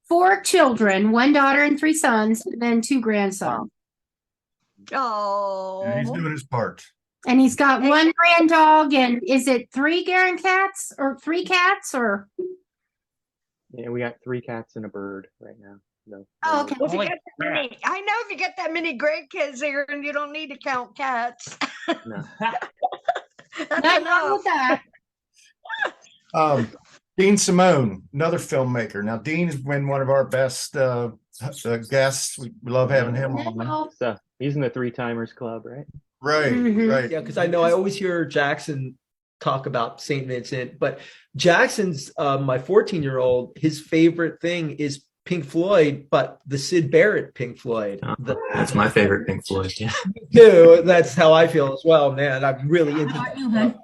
four children, one daughter and three sons, and then two grandsons. Oh, Yeah, he's doing his part. And he's got one grand dog, and is it three cats or Yeah, we got 3 cats and a bird right now. No. Oh, okay. Well, if you Holy get that many, I know if you get that many grandkids, Aaron, you don't need to count cats. No. That's Nothing wrong enough. with that. Dean Simone, another filmmaker. Now, Dean's been one of our best guests. We love having him on. So he's in the 3-timers club, right? Right, Mhm. right. Yeah, because I know I always hear Jackson talk about St. Vincent, but Jackson's my 14-year-old, his favorite thing is Pink Floyd, but the Syd Barrett Pink Floyd. That's my favorite Pink Floyd. Yeah. Too. That's how I feel as well, man. I'm really into that.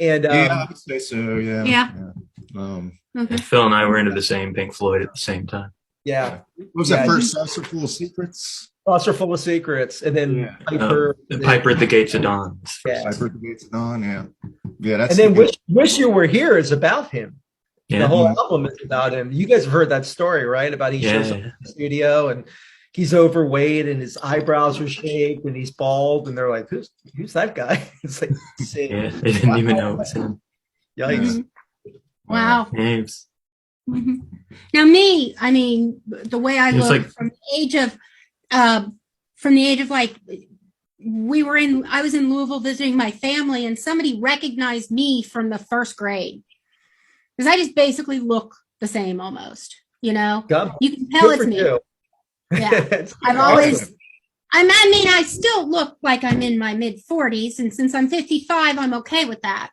And Yeah, I would say so. Yeah. Yeah. And Phil and I were into the same Pink Floyd at the same time. yeah, What was that first Saucer Full of Secrets? Saucer Full of Secrets, and then Piper. Piper at the Gates of Dawn. Yeah. Piper at the Gates of Dawn. Yeah. Yeah. That's And then Wish You Were Here is about him. Yeah. The whole album is about him. You guys have heard that story, right? About he shows up in the studio and he's overweight and his eyebrows are shaved and he's bald, and they're like, "Who's that guy?" It's like, Sid. Yeah, they didn't even know it was him. Yikes! Wow. Names. Mhm. Now, me, I mean, the way I It's look like- from the age of like, I was in Louisville visiting my family, and somebody recognized me from the first grade because I just basically look the same almost. You know, God, you can tell good it's for me. you. Yeah, It's I've always. I mean, I still look like I'm in my mid 40s, and since I'm 55, I'm okay with that.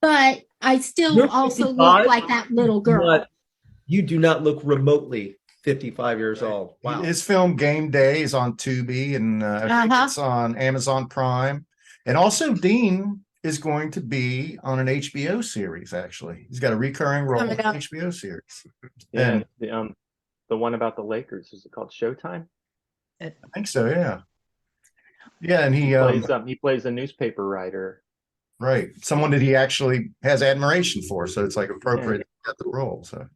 But I still You're also 55? look like that little girl. But you do not look remotely 55 years old. Wow. His film Game Day is on Tubi, and I think it's on Amazon Prime. And also, Dean is going to be on an HBO series. Actually, he's got a recurring role in an HBO series. Yeah. And The one about the Lakers, is it called Showtime? I think so. Yeah. Yeah, and He plays a newspaper writer. right, someone that he actually has admiration for. So it's like appropriate to get the role. So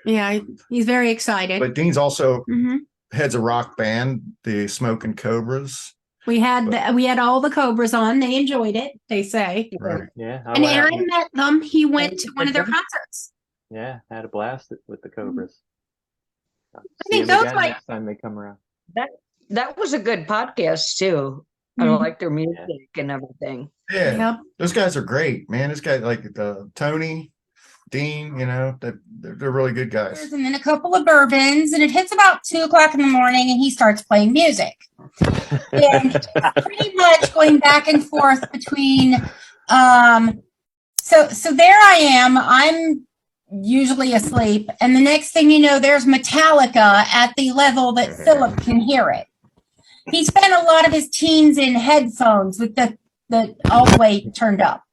Yeah, he's very excited. but Dean's also Mhm. heads a rock band, the Smoking Cobras. We had all the Cobras on. They enjoyed it, they say. Right. Yeah. And Aaron met them. He went to one of their concerts. Yeah, had a blast with the Cobras. I think those like next time they come around. That was a good podcast too. I Mhm. like their music and everything. Yeah, Yep. those guys are great, man. This guy like Tony, Dean, you know, they're really good guys. and then a couple of bourbons, and it hits about 2 o'clock in the morning, and he starts playing music. And it's pretty much going back and forth between so there I am. I'm usually asleep, and the next thing you know, there's Metallica at the level that Philip can hear it. He spent a lot of his teens in headphones with the all the way turned up.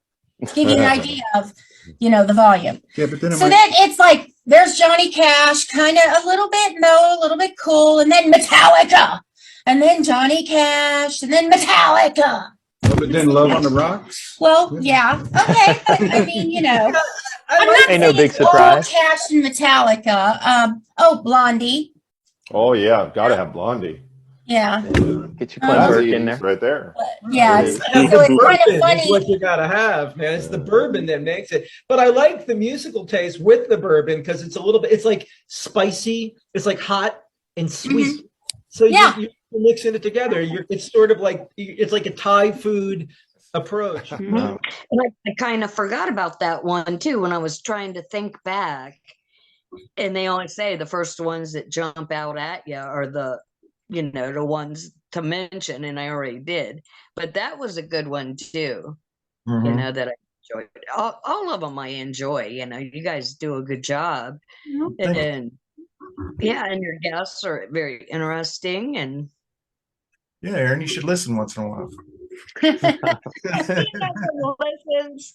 Give you an idea of, the volume. Yeah, but then So then it's like there's Johnny Cash, kind of a little bit cool, and then Metallica, and then Johnny Cash, and then Metallica. but then Love on the Rocks. Well, yeah, okay, but I mean, I'm not Ain't no saying big it's all surprise. Cash and Metallica. Blondie, Oh yeah, gotta have Blondie. yeah, Get your Clint Burke in there. Right there. yeah. It's So it's bourbon kind of is funny. what you gotta have, man. It's the bourbon that makes it. But I like the musical taste with the bourbon because it's a little bit. It's like spicy. It's like hot and sweet. So Yeah. you're mixing it together. It's sort of like it's like a Thai food approach. And I kind of forgot about that one too when I was trying to think back. And they always say the first ones that jump out at you are the ones to mention, and I already did. But that was a good one too. That I enjoyed. All of them I enjoy. You guys do a good job, and and your guests are very interesting. And Yeah, Aaron, you should listen once in a while. listens.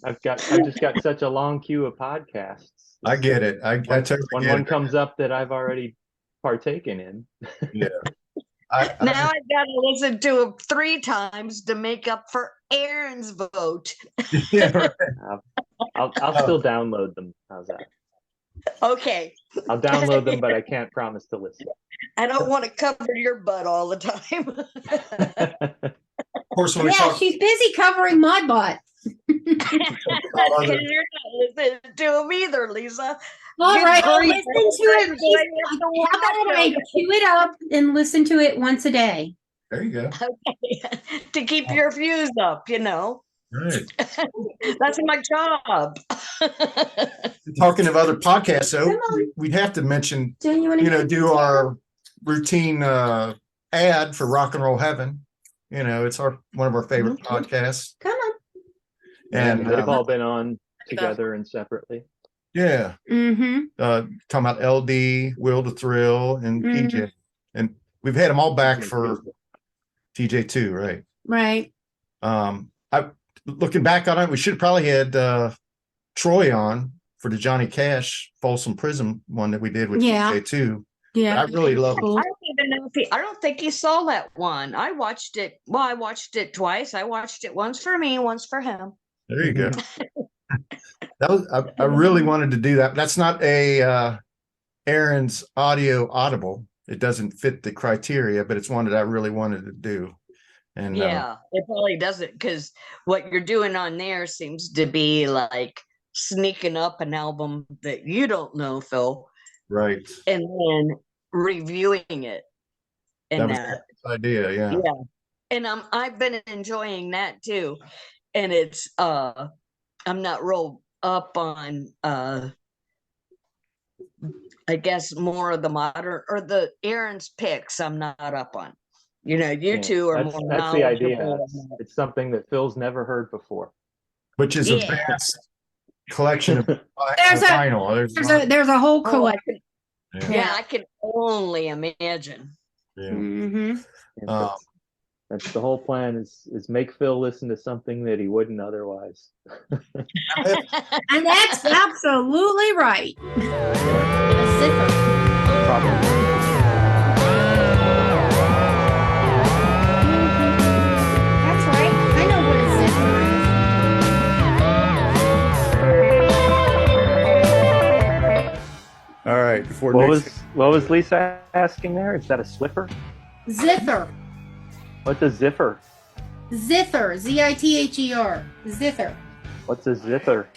I've just got such a long queue of podcasts. I get it. I totally When get one it. comes up that I've already partaken in. Yeah. Now I've got to listen to him 3 times to make up for Aaron's vote. Yeah, right. I'll still download them. How's that? Okay. I'll download them, but I can't promise to listen. I don't want to cover your butt all the time. Of course, when we Yeah, talk, she's busy covering my butt. Because you're not listening to him either, Lisa. All Good right, I'll grief, listen to it. I'm going to How about I watch cue it up and listen to it once a day? there you go. Okay. To keep your views up, you know. Right. That's my job. Talking of other podcasts, though, we'd have to mention, do our routine ad for Rock and Roll Heaven. It's one of our favorite podcasts. Come on. And they've all been on together and separately. Yeah. Mm-hmm. Talking about LD, Will to Thrill, and TJ. And we've had them all back for TJ too, right? Right. Looking back on it, we should have probably had Troy on for the Johnny Cash Folsom Prison one that we did with TJ too. Yeah. I really love it. I don't even know if I don't think he saw that one. I watched it. Well, I watched it twice. I watched it once for me, once for him. There you go. I really wanted to do that. That's not a Aaron's audible. It doesn't fit the criteria, but it's one that I really wanted to do. And yeah, it probably doesn't, because what you're doing on there seems to be like sneaking up an album that you don't know, Phil. Right. And then reviewing it. And that was the idea, yeah. Yeah. And I've been enjoying that too. And it's I'm not real up on I guess more of the modern or the Aaron's picks I'm not up on. You two are more that's the idea. It's something that Phil's never heard before. Which is a vast collection of vinyl. There's a whole collection. Yeah, I can only imagine. Yeah. Mm-hmm. That's the whole plan is make Phil listen to something that he wouldn't otherwise. And that's absolutely right. A zipper. Probably. That's right. I know what a zipper is. All right. What was Lisa asking there? Is that a Swiffer? Zither. What's a ziffer? Zither. Z-I-T-H-E-R. Zither. What's a zither?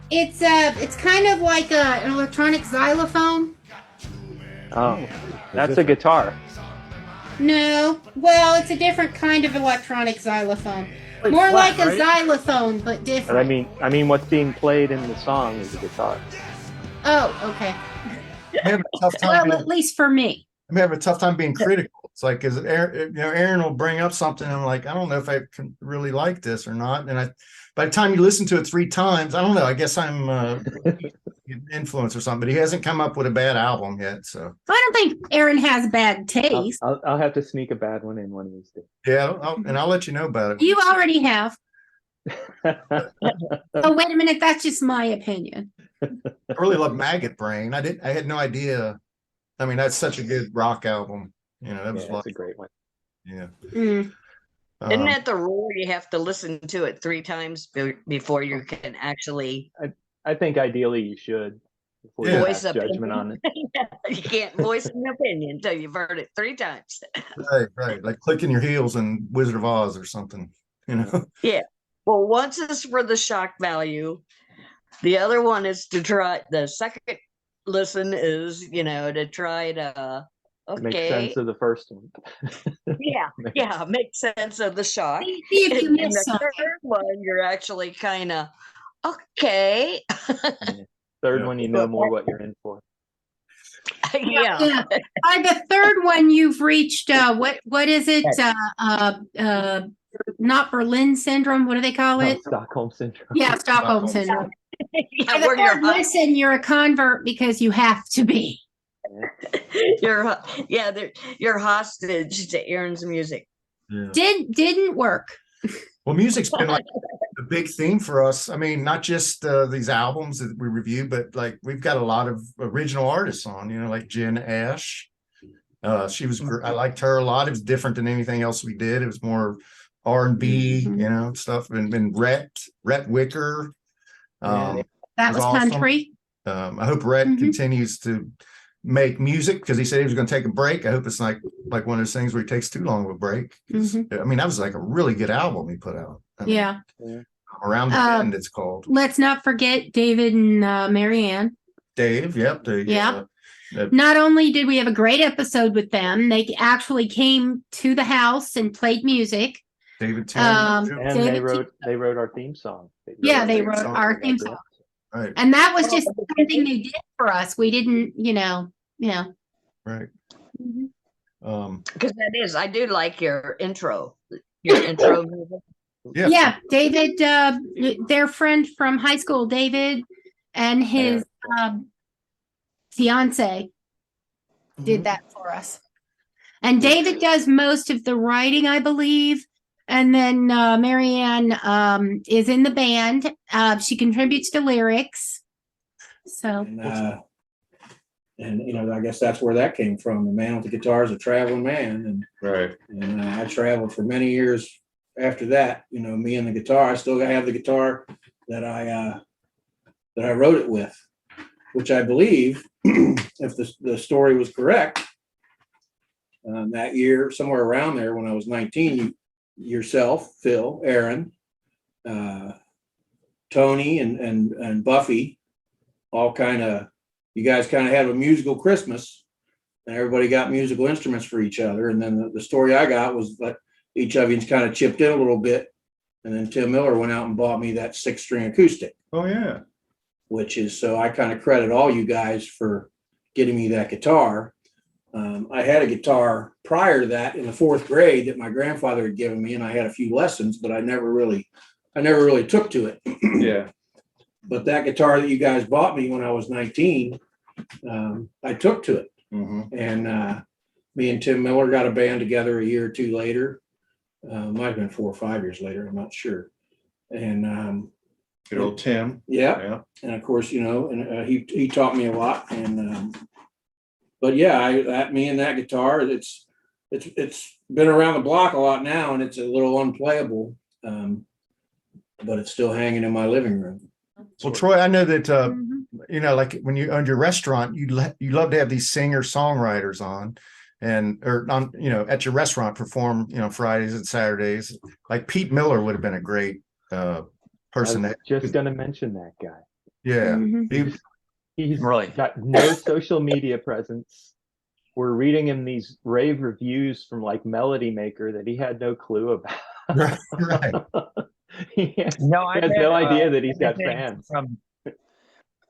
It's kind of like an electronic xylophone. Oh, that's a guitar. No, well, it's a different kind of electronic xylophone. More like a xylophone, but different. But I mean, what's being played in the song is a guitar. Oh, okay. I have a tough time Well, at least for me. I'm having a tough time being critical. It's like, is it Aaron will bring up something. And I'm like, I don't know if I can really like this or not. And by the time you listen to it 3 times, I don't know. I guess I'm influenced or something. But he hasn't come up with a bad album yet. So I don't think Aaron has bad taste. I'll have to sneak a bad one in one of these days. Yeah, I'll let you know about it. You already have. Oh, wait a minute. That's just my opinion. I really love Maggot Brain. I had no idea. I mean, that's such a good rock album. That was that's a great one. Yeah. Isn't that the rule? You have to listen to it 3 times before you can actually. I think ideally you should. Voice judgment on it. You can't voice an opinion until you've heard it 3 times. Right. Like clicking your heels in Wizard of Oz or something. Yeah. Well, once is for the shock value. The other one is to try. The second listen is, to try to make sense of the first one. Make sense of the shock. See if you miss the something. third one, you're actually kind of okay. Third one, you know more what you're in for. Yeah. By the third one, you've reached what is it? Not Berlin syndrome. What do they call it? Stockholm syndrome. Yeah, Stockholm syndrome. By the where third listen, you're a convert because you have to be. You're hostage to Aaron's music. Yeah. Didn't work. Well, music's been like a big theme for us. I mean, not just these albums that we review, but like we've got a lot of original artists on. Like Jen Ash, She was, I liked her a lot. It was different than anything else we did. It was more R&B, stuff. And Rhett Wicker. That was awesome. country. I hope Rhett continues to make music because he said he was going to take a break. I hope it's like one of those things where he takes too long of a break. I mean, that was like a really good album he put out. Around the Bend, it's called. Let's not forget David and Marianne. Dave, Not only did we have a great episode with them, they actually came to the house and played music. David Tim, and they wrote our theme song. They wrote our theme song. Right. And that was just something they did for us. We didn't, Right. Because that is, I do like your intro. Your intro music. Yeah, David, their friend from high school, David, and his fiance did that for us. And David does most of the writing, I believe. And then Marianne is in the band. She contributes to lyrics. So. And I guess that's where that came from. The man with the guitar is a traveling man, and I traveled for many years after that. Me and the guitar. I still have the guitar that I wrote it with, which I believe, if the story was correct, that year, somewhere around there when I was 19, yourself, Phil, Aaron, Tony, and Buffy, all you guys kind of had a musical Christmas, and everybody got musical instruments for each other. And then the story I got was that each of you kind of chipped in a little bit. And then Tim Miller went out and bought me that 6-string acoustic. Oh, yeah. Which is, so I kind of credit all you guys for getting me that guitar. I had a guitar prior to that in the 4th grade that my grandfather had given me, and I had a few lessons, but I never really took to it. Yeah. But that guitar that you guys bought me when I was 19, I took to it. And me and Tim Miller got a band together a year or two later. Might have been 4 or 5 years later, I'm not sure. And good old Tim. Yeah. And of course, and he taught me a lot. And but yeah, me and that guitar, it's been around the block a lot now, and it's a little unplayable, but it's still hanging in my living room. Well, Troy, I know that like when you owned your restaurant, you love to have these singer-songwriters on, at your restaurant perform, Fridays and Saturdays. Like Pete Miller would have been a great person. I was just going to mention that guy. Yeah, he's really got no social media presence. We're reading him these rave reviews from like Melody Maker that he had no clue about. Right. He has no idea that he's got fans. From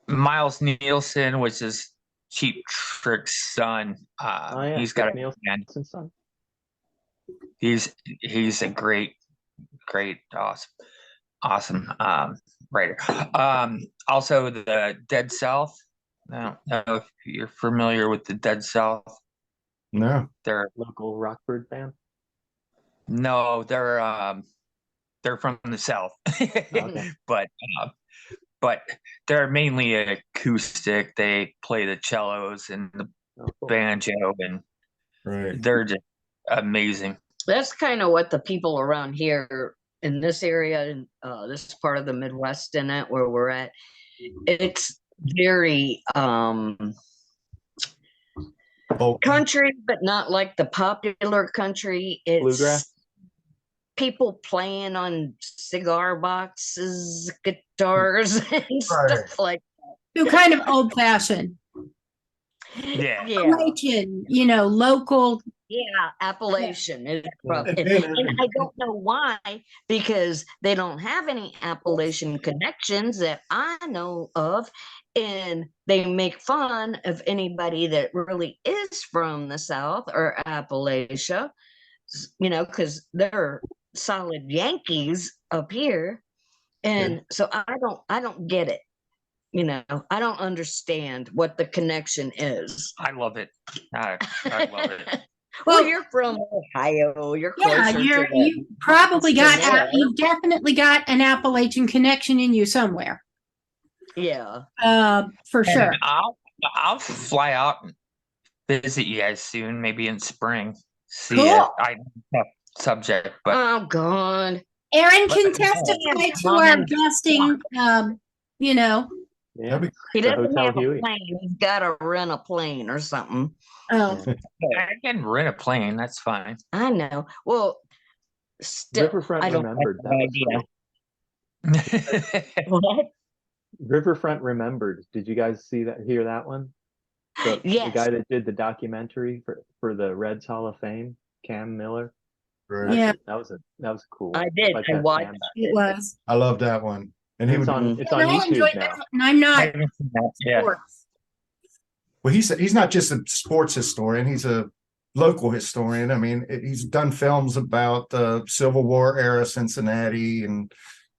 Miles Nielsen, which is Cheap Trick's son. He's got a Nielsen's son. He's a great, awesome writer. Also the Dead South. I don't know if you're familiar with the Dead South. No. They're local Rockford band. No, they're from the South. Okay. But they're mainly acoustic. They play the cellos and the banjo, and they're just amazing. That's kind of what the people around here in this area, in this part of the Midwest, in it where we're at, it's very country, but not like the popular country. It's bluegrass. People playing on cigar boxes, guitars, and stuff like that. So kind of old fashioned. Yeah. Appalachian, local. Yeah, Appalachian. And I don't know why, because they don't have any Appalachian connections that I know of. And they make fun of anybody that really is from the South or Appalachia, because they're solid Yankees up here. And so I don't get it. I don't understand what the connection is. I love it. I love it. Well, you're from Ohio. You're closer you probably you've definitely got an Appalachian connection in you somewhere. Yeah. For sure. I'll fly out visit you guys soon, maybe in spring. See Cool. ya. I have subject, but Oh God. Aaron But- can testify to our guesting, you know. Yeah. That'd be He The doesn't Hotel have a Huey. plane. He's got to rent a plane or something. Oh, Yeah. I can rent a plane. That's fine. I know. Well, still, Riverfront I don't Remembered. That was cool. What? Riverfront Remembered. Did you guys see that? Hear that one? The Yes. guy that did the documentary for the Reds Hall of Fame, Cam Miller. Right. yeah, That was a cool I one. did. Like I that watched Cam back it then. was. I love that one. And he It's would. on it's And on I YouTube enjoyed now. that one, and I'm not Yeah. sports. Well, he's not just a sports historian. He's a local historian. I mean, he's done films about Civil War era Cincinnati and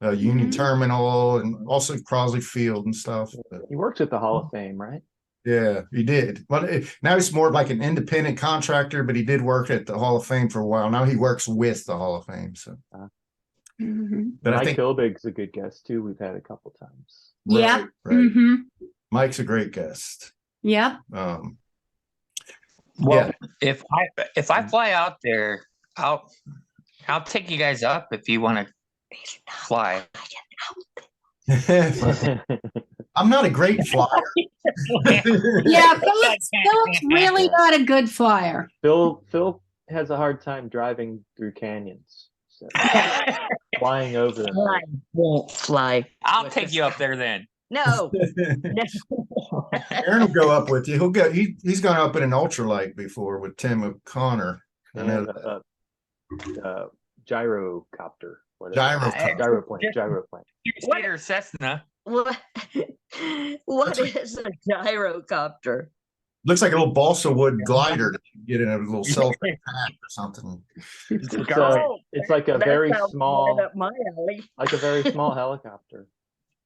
Union Mhm. Terminal and also Crosley Field and stuff. But, He works at the Hall of Fame, right? yeah, he did. Well, now he's more like an independent contractor, but he did work at the Hall of Fame for a while. Now he works with the Hall of Fame. So, Mhm. but I Mike think Kilbig's a good guest too. We've had a couple times. Yeah. right. Mm-hmm. Mike's a great guest. Yep. Well, Yeah. if I fly out there, I'll take you guys up if you want to fly. I'm not a great flyer. Yeah, Philip's really not a good flyer. Phil has a hard time driving through canyons. So flying over them. I won't fly. I'll with take this you up guy. there then. No. Aaron will go up with you. He'll go. He's gone up in an ultralight before with Tim O'Connor. I know And gyrocopter. Gyrocopter. Gyroplane. Later, Cessna. What is a gyrocopter? Looks like a little balsa wood glider that you get in a little cellophane pack or something. It's like a That very sounds small, right up my alley. like a very small helicopter.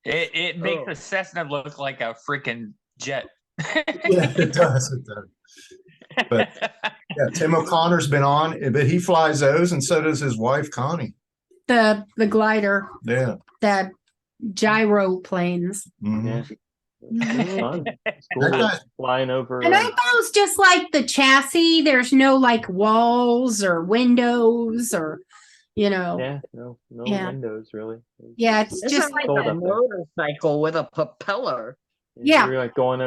It makes a Cessna look like a freaking jet. Yeah, it does. It does. But yeah, Tim O'Connor's been on, but he flies those, and so does his wife Connie. The glider, Yeah. the gyro planes. Mhm. Yeah. It's fun. It's cool That guy- flying over. And aren't those just like the chassis? There's no like walls or windows or, you know. Yeah, no Yeah. windows really. Yeah, it's This just is like cold a up there. motorcycle with a propeller. Yeah. We were going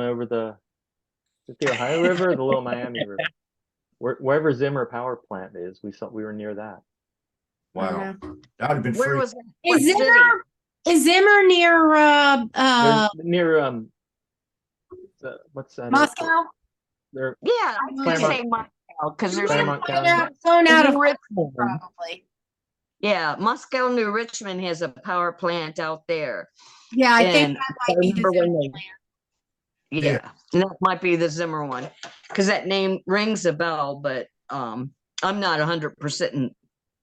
over the Ohio River or the Little Miami River. Wherever Zimmer Power Plant is, we were near that. Wow. That would have been Where free. was that? Is What city? Zimmer near They're near what's that? Moscow? They're Yeah, I was gonna say Moscow because there's Claremont County. Flown out of New Richmond. probably. Yeah, Moscow, New Richmond has a power plant out there. Yeah, I think And that I might be the remember when Zimmer they- plant. Yeah, and that might be the Zimmer one because that name rings a bell, but I'm not 100%.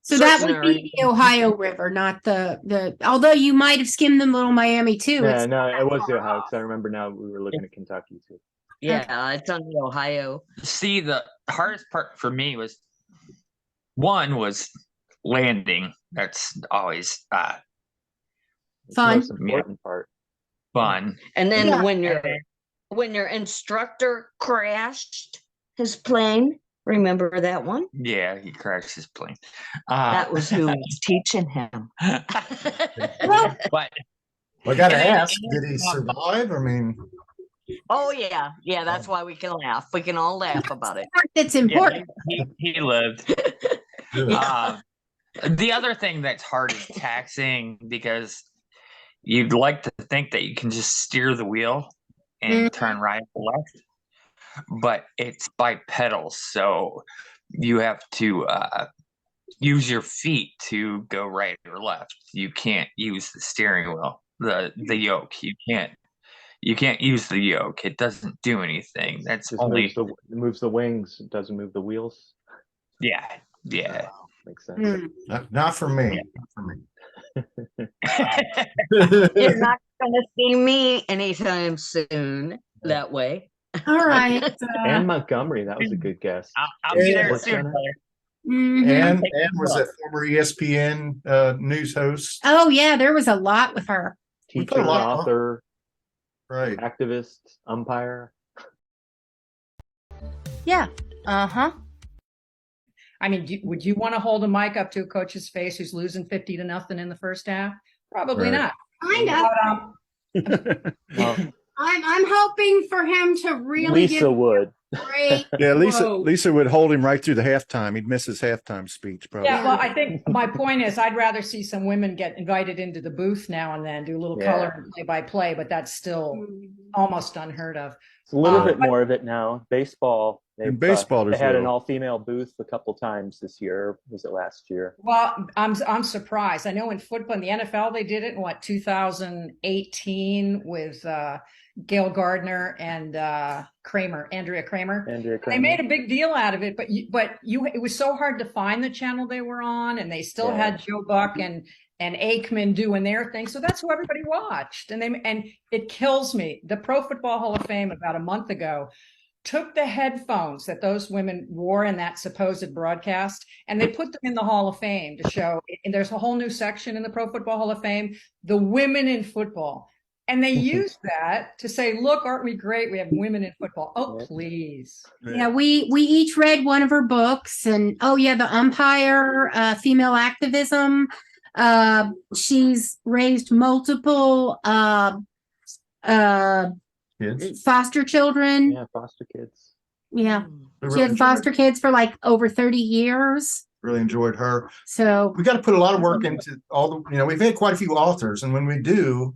So that certain would or be the Ohio River, not the although you might have skimmed the Little Miami too. Yeah, It's no, not it was that the far Ohio off. because I remember now we were looking at Kentucky too. Yeah, it's on the Ohio. See, the hardest part for me was landing. That's always It's the Fun. most important part. fun. And then Yeah. when your instructor crashed his plane, remember that one? Yeah, he crashed his plane. That was who was teaching him. But I got to And then- ask, did he survive? I mean, Oh yeah, that's why we can laugh. We can all laugh about it. That's yeah, important. he lived. The other thing that's hard is taxing because you'd like to think that you can just steer the wheel and turn right or left, but it's by pedals, so you have to use your feet to go right or left. You can't use the steering wheel, the yoke. You can't use the yoke. It doesn't do anything. That's Just only moves the wings. It doesn't move the wheels. yeah. Makes sense. not for me. Not for me. You're not gonna see me anytime soon that way. All right. And Montgomery, that was a good guess. I'll be there Sports soon. Center. Mhm. And was a former ESPN news host. Oh yeah, there was a lot with her. We put Teacher, a lot- author, Right. activist, umpire. Yeah. Uh-huh. I mean, would you want to hold a mic up to a coach's face who's losing 50-0 in the first half? Probably Right. not. Kind of. Well, I'm hoping for him to really Lisa would. great. Yeah, Lisa. Whoa. Lisa would hold him right through the halftime. He'd miss his halftime speech, probably. Yeah, well, I think my point is I'd rather see some women get invited into the booth now and then, do a little color and play-by-play, but that's still almost unheard of. It's a little bit more of it now. Baseball. In baseball, they had an well. all-female booth a couple times this year. Was it last year? Well, I'm surprised. I know in football, in the NFL, they did it in 2018 with Gail Gardner and Andrea Kramer. They made a big deal out of it, but it was so hard to find the channel they were on, and they still had Joe Buck and Aikman doing their thing. So that's who everybody watched. And it kills me. The Pro Football Hall of Fame about a month ago took the headphones that those women wore in that supposed broadcast, and they put them in the Hall of Fame to show, and there's a whole new section in the Pro Football Hall of Fame, the women in football. And they used that to say, look, aren't we great? We have women in football. Oh, please. Yeah, we each read one of her books, and the umpire, female activism. She's raised multiple Kids. foster children. Yeah, foster kids. Yeah. She had foster kids for like over 30 years. Really enjoyed her. So we got to put a lot of work into all the, we've had quite a few authors, and when we do,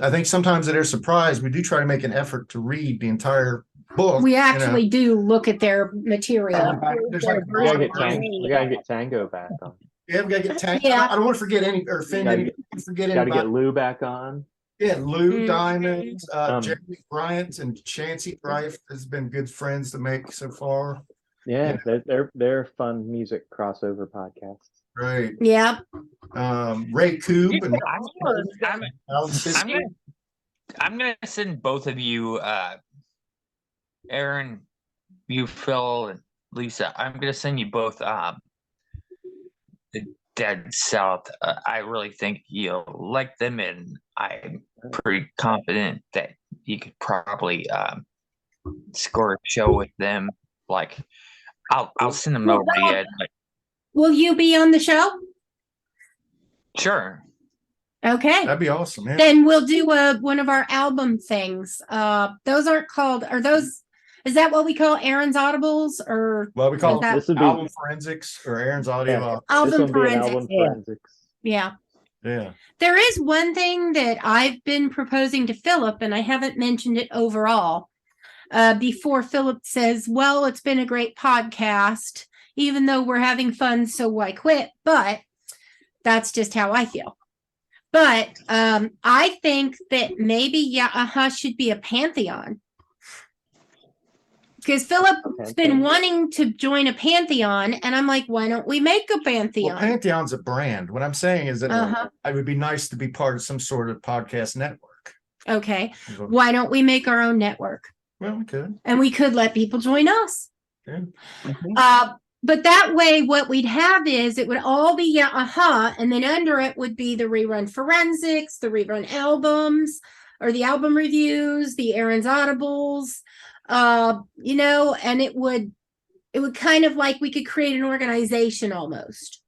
I think sometimes they're surprised. We do try to make an effort to read the entire book. we actually do look at their material. There's like We gotta get Tango back on. Yeah, we gotta get Tango. Yeah. I don't want to forget any or offend any. Forget Gotta anybody. get Lou back on. Yeah, Lou Mhm. Diamond, Jeremy Bryant, and Chancey Bryant has been good friends to make so far. Yeah, they're fun music crossover podcasts. Right. Yep. Ray Coob and I'm gonna send both of you, Aaron, you, Phil, and Lisa. I'm gonna send you both the Dead South. I really think you'll like them, and I'm pretty confident that you could probably score a show with them. Like, I'll send them over to you. Like, Will you be on the show? sure. Okay. That'd be awesome. Yeah. Then we'll do one of our album things. Those aren't called, is that what we call Aaron's Audibles, or? Well, we call is it that- album forensics or Aaron's audio. Album forensics. forensics. Yeah. Yeah. There is one thing that I've been proposing to Philip, and I haven't mentioned it overall. Before Philip says, well, it's been a great podcast, even though we're having fun, so why quit? But that's just how I feel. But I think that maybe YUH should be a pantheon. Because Philip's been wanting to join a pantheon, and I'm like, why don't we make a pantheon? Well, Pantheon's a brand. What I'm saying is that Uh-huh. it would be nice to be part of some sort of podcast network. Okay. Why don't we make our own network? Well, we could. And we could let people join us. Yeah. But that way, what we'd have is it would all be YUH, and then under it would be the rerun forensics, the rerun albums, or the album reviews, the Aaron's Audibles, and it would kind of like we could create an organization almost.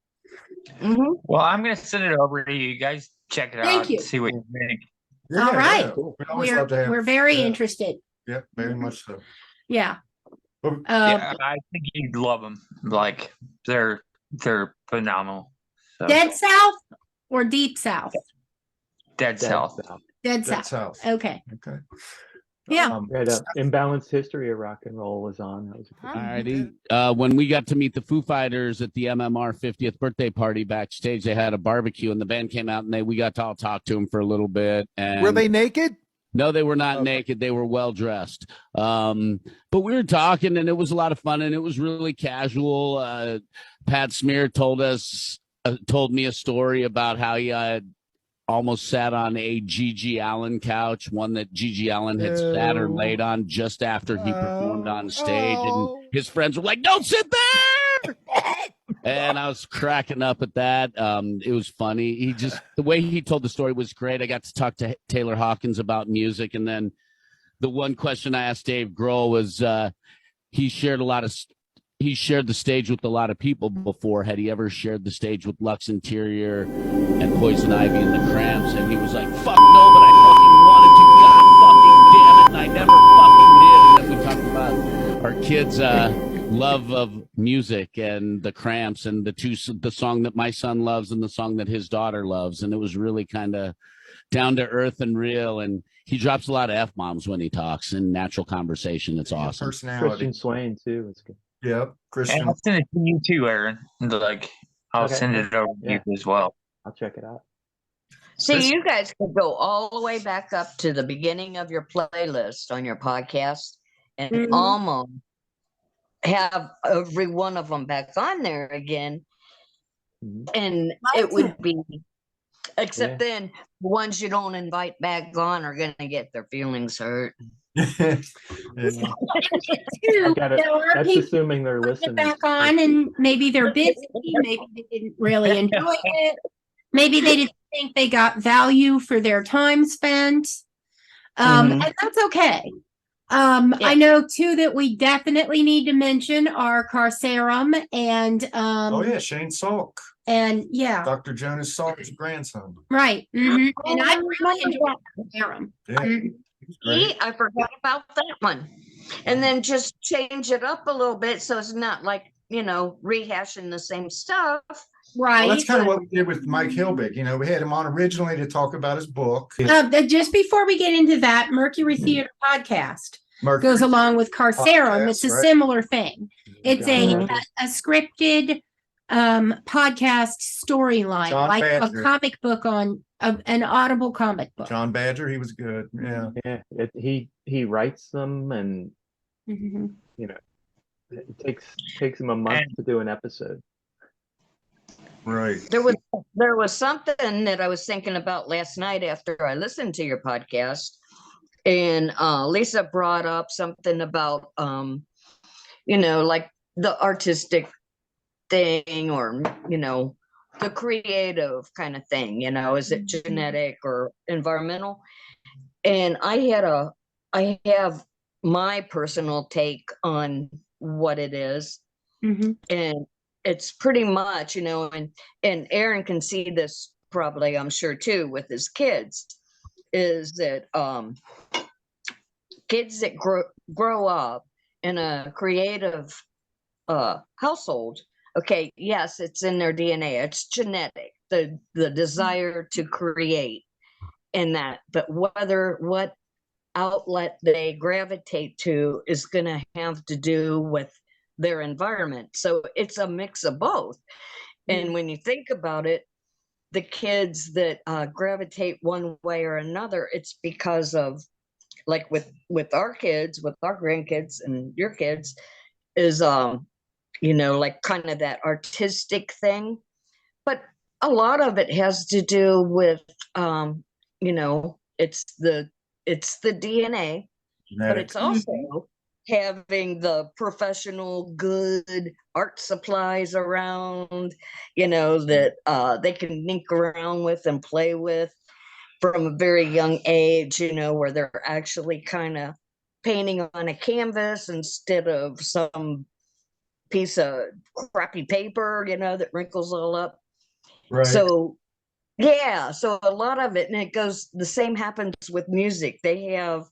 Mm-hmm. Well, I'm gonna send it over to you. You guys check it Thank out you. and see what you think. Yeah, All right. yeah. We'd always love to have. We're very yeah. interested. Yep, very much so. Yeah. Yeah, I think you'd love them. Like, they're phenomenal. So. Dead South or Deep South? Dead South. Dead Dead South. South. Okay. Okay. Yeah. We had Imbalanced History of Rock and Roll was on. That was a good All righty. When we got to meet the Foo Fighters at the MMR 50th birthday party backstage, they had a barbecue, and the band came out, and we got to all talk to them for a little bit. And were they naked? No, they were not naked. They were well dressed. But we were talking, and it was a lot of fun, and it was really casual. Pat Smear told me a story about how he almost sat on a Gigi Allen couch, one that Gigi Allen had sat or laid on just after he performed on stage, and his friends were like, "Don't sit there!" And I was cracking up at that. It was funny. The way he told the story was great. I got to talk to Taylor Hawkins about music. And then the one question I asked Dave Grohl was, he shared he shared the stage with a lot of people before. Had he ever shared the stage with Lux Interior and Poison Ivy and the Cramps? And he was like, fuck no, but I fucking wanted to, God fucking damn it, and I never fucking did. And then we talked about our kids' love of music and the Cramps and the song that my son loves and the song that his daughter loves. And it was really kind of down to earth and real. And he drops a lot of F-bombs when he talks in natural conversation. It's awesome. Personality. Christian Swain too. It's good. Yep, Christian. And I'll send it to you too, Aaron. I'll send it over to you as well. I'll check it out. So you guys could go all the way back up to the beginning of your playlist on your podcast and almost have every one of them back on there again. And it would be, except then the ones you don't invite back on are going to get their feelings hurt. That's assuming they're listening. Back on, and maybe they're busy. Maybe they didn't really enjoy it. Maybe they didn't think they got value for their time spent. And that's okay. I know too that we definitely need to mention our Carcerum and Shane Salk. And Dr. Jonas Salk's grandson. Right. And I really enjoyed Carcerum. I forgot about that one. And then just change it up a little bit so it's not like, rehashing the same stuff. Right. Well, that's kind of what we did with Mike Hilbig. We had him on originally to talk about his book. Just before we get into that, Mercury Theater Podcast goes along with Carcerum. It's a similar thing. It's a scripted podcast storyline, like a comic book on an Audible comic book. John Badger, he was good. Yeah. He writes them, and it takes him a month to do an episode. Right. There was something that I was thinking about last night after I listened to your podcast, and Lisa brought up something about like the artistic thing, or the creative kind of thing. Is it genetic or environmental? And I have my personal take on what it is, and it's pretty much, and Aaron can see this probably, I'm sure too, with his kids, is that kids that grow up in a creative household, okay, yes, it's in their DNA, it's genetic, the desire to create and that, but what outlet they gravitate to is going to have to do with their environment. So it's a mix of both. And when you think about it, the kids that gravitate one way or another, it's because of, like with our kids, with our grandkids and your kids, is like kind of that artistic thing. But a lot of it has to do with it's the DNA, but it's also having the professional good art supplies around, that they can nink around with and play with from a very young age, where they're actually kind of painting on a canvas instead of some piece of crappy paper, that wrinkles all up. Right. So so a lot of it, and it goes, the same happens with music. They have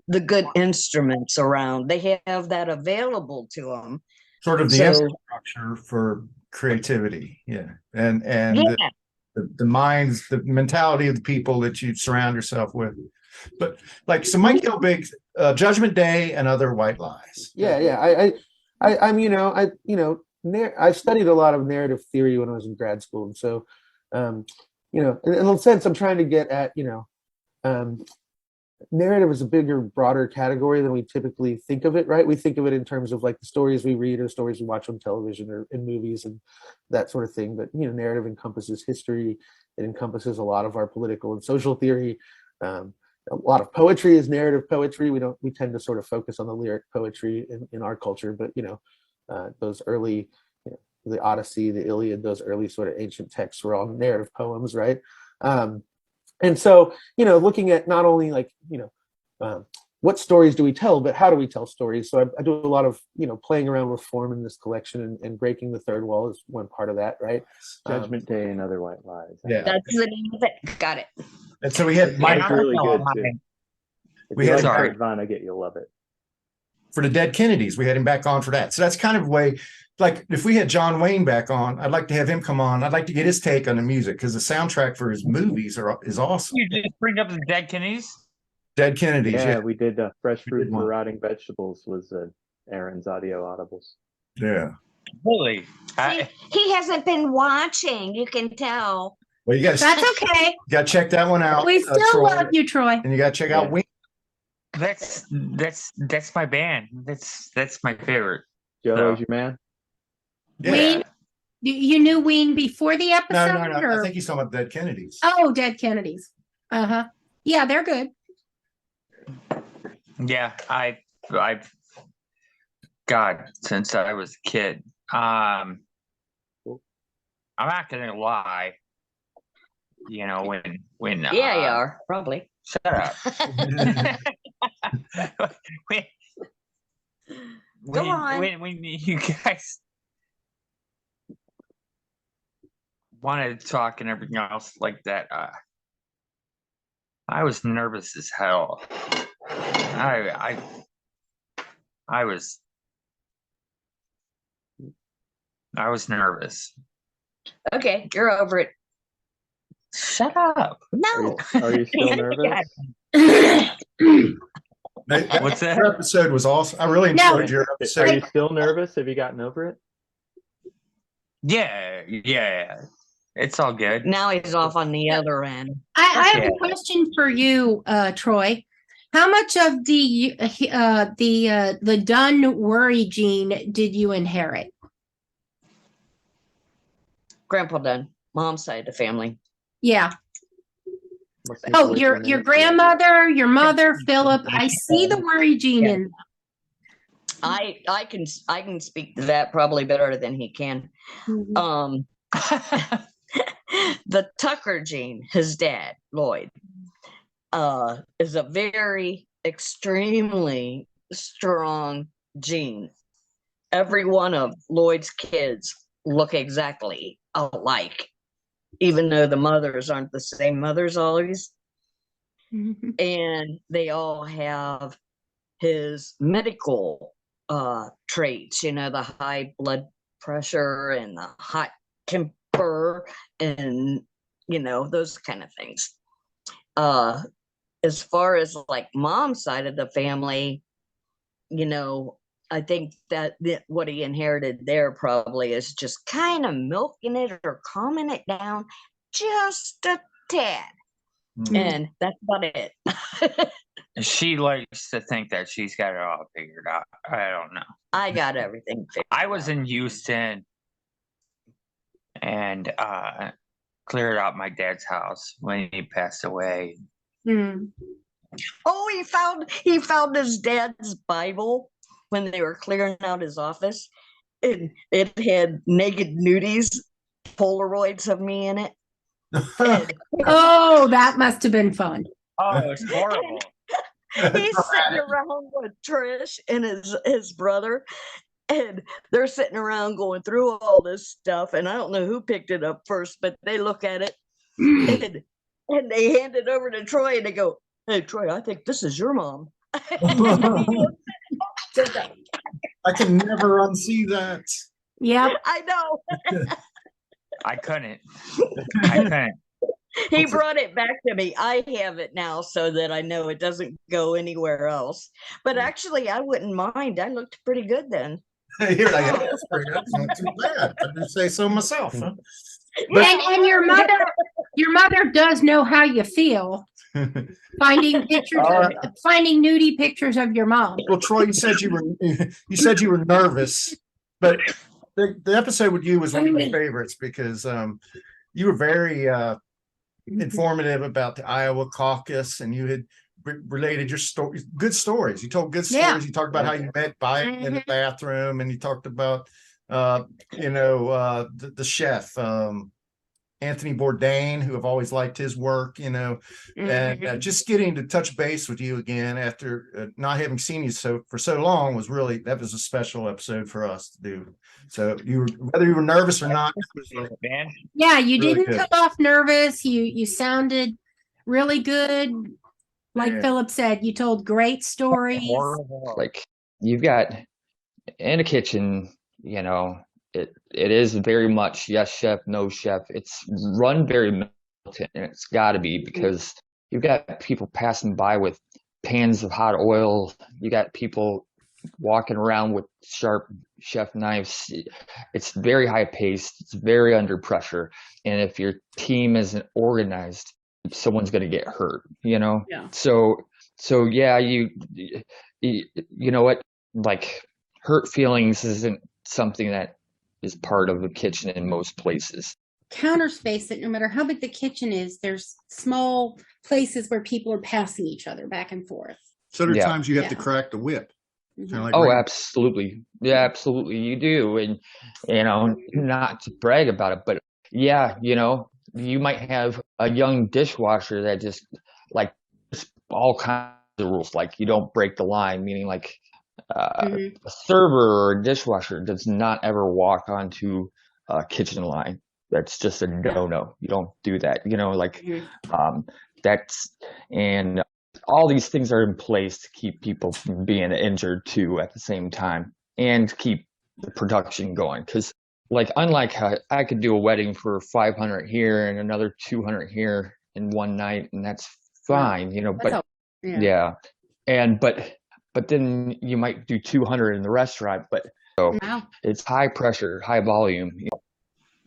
the good instruments around. They have that available to them. Sort of the infrastructure for creativity. Yeah. And the minds, the mentality of the people that you surround yourself with. But so Mike Hilbig, Judgment Day and Other White Lies. Yeah. I studied a lot of narrative theory when I was in grad school. And so, in a sense, I'm trying to get at, narrative is a bigger, broader category than we typically think of it, right? We think of it in terms of like the stories we read or stories we watch on television or in movies and that sort of thing. But, narrative encompasses history. It encompasses a lot of our political and social theory. A lot of poetry is narrative poetry. We tend to sort of focus on the lyric poetry in our culture, but, those early, the Odyssey, the Iliad, those early sort of ancient texts were all narrative poems, right? And so, looking at not only the what stories do we tell, but how do we tell stories? So I do a lot of, playing around with form in this collection, and breaking the third wall is one part of that, right? Judgment Day and Other White Lies. Yeah. That's the name of it. Got it. And so we had Mike. It's really good too. If We you had like Kurt Vonnegut, you'll love it. For the Dead Kennedys, we had him back on for that. So that's kind of way, like if we had John Wayne back on, I'd like to have him come on. I'd like to get his take on the music, because the soundtrack for his movies is awesome. You just bring up the Dead Kennedys? Dead Kennedys, Yeah, we did Fresh Fruit for Rotting Vegetables was Aaron's audio audibles. Yeah. Really? He hasn't been watching. You can tell. Well, you got That's okay. You got to check that one out. We still Troy. love you, Troy. And you got to check out Ween. That's my band. That's my favorite. Joe's your man. Yeah. Ween, you knew Ween before the episode? No. Or? I think he's talking about Dead Kennedys. Oh, Dead Kennedys. Yeah, they're good. Yeah, I've God, since I was a kid. I'm not gonna lie. When Yeah, you are probably. Shut up. Go on. When you guys wanted to talk and everything else like that, I was nervous as hell. I was nervous. Okay, you're over it. Shut up. No. Are you still nervous? What's that? Your episode was awesome. I really enjoyed your episode. Are you still nervous? Have you gotten over it? Yeah. It's all good. Now he's off on the other end. I have a question for you, Troy. How much of the Dunn worry gene did you inherit? Grandpa Dunn, mom's side of the family. Yeah. Oh, your grandmother, your mother, Philip. I see the worry gene in. I can speak to that probably better than he can. Mm-hmm. The Tucker gene, his dad, Lloyd, is a very extremely strong gene. Every one of Lloyd's kids look exactly alike, even though the mothers aren't the same mothers always. Mm-hmm. And they all have his medical traits, the high blood pressure and the hot temper and, those kind of things. As far as like mom's side of the family, I think that what he inherited there probably is just kind of milking it or calming it down just a tad. Mm-hmm. And that's about it. She likes to think that she's got it all figured out. I don't know. I got everything figured out. I was in Houston and cleared out my dad's house when he passed away. Mm. Oh, he found his dad's Bible when they were clearing out his office, and it had naked nudies, Polaroids of me in it. Oh, that must have been fun. Oh, it's horrible. He's sitting around with Trish and his brother, and they're sitting around going through all this stuff, and I don't know who picked it up first, but they look at it and they hand it over to Troy and they go, "Hey, Troy, I think this is your mom." I can never unsee that. Yeah, I know. I couldn't. He brought it back to me. I have it now so that I know it doesn't go anywhere else. But actually, I wouldn't mind. I looked pretty good then. You're like, "Oh, that's pretty good. That's not too bad. I didn't say so myself." Huh? and your mother does know how you feel. Finding nudie pictures of your mom. Well, Troy, you said you were nervous, but the episode with you was one of my favorites because you were very informative about the Iowa caucus, and you had related your story, good stories. You told good stories. Yeah. You talked about how you met Biden in the bathroom, and you talked about the chef. Anthony Bourdain, who I've always liked his work, and just getting to touch base with you again after not having seen you for so long that was a special episode for us to do. So whether you were nervous or not, yeah, you really didn't good. come off nervous. You sounded really good. Like Philip said, you told great stories. Like you've got in a kitchen, it is very much yes chef, no chef. It's run very militant, and it's got to be because you've got people passing by with pans of hot oil. You got people walking around with sharp chef knives. It's very high paced. It's very under pressure, and if your team isn't organized, someone's going to get hurt. Yeah. So yeah, you know what? Like hurt feelings isn't something that is part of the kitchen in most places. Counter space that no matter how big the kitchen is, there's small places where people are passing each other back and forth. So there are times you have to crack the whip. Absolutely. Yeah, absolutely. You do. And, not to brag about it, but yeah, you might have a young dishwasher that just like all kinds of rules. Like you don't break the line, meaning like a server or a dishwasher does not ever walk onto a kitchen line. That's just a no-no. You don't do that. And all these things are in place to keep people from being injured too at the same time and keep the production going. Because unlike how I could do a wedding for 500 here and another 200 here in one night, and that's fine, but then you might do 200 in the restaurant, it's high pressure, high volume.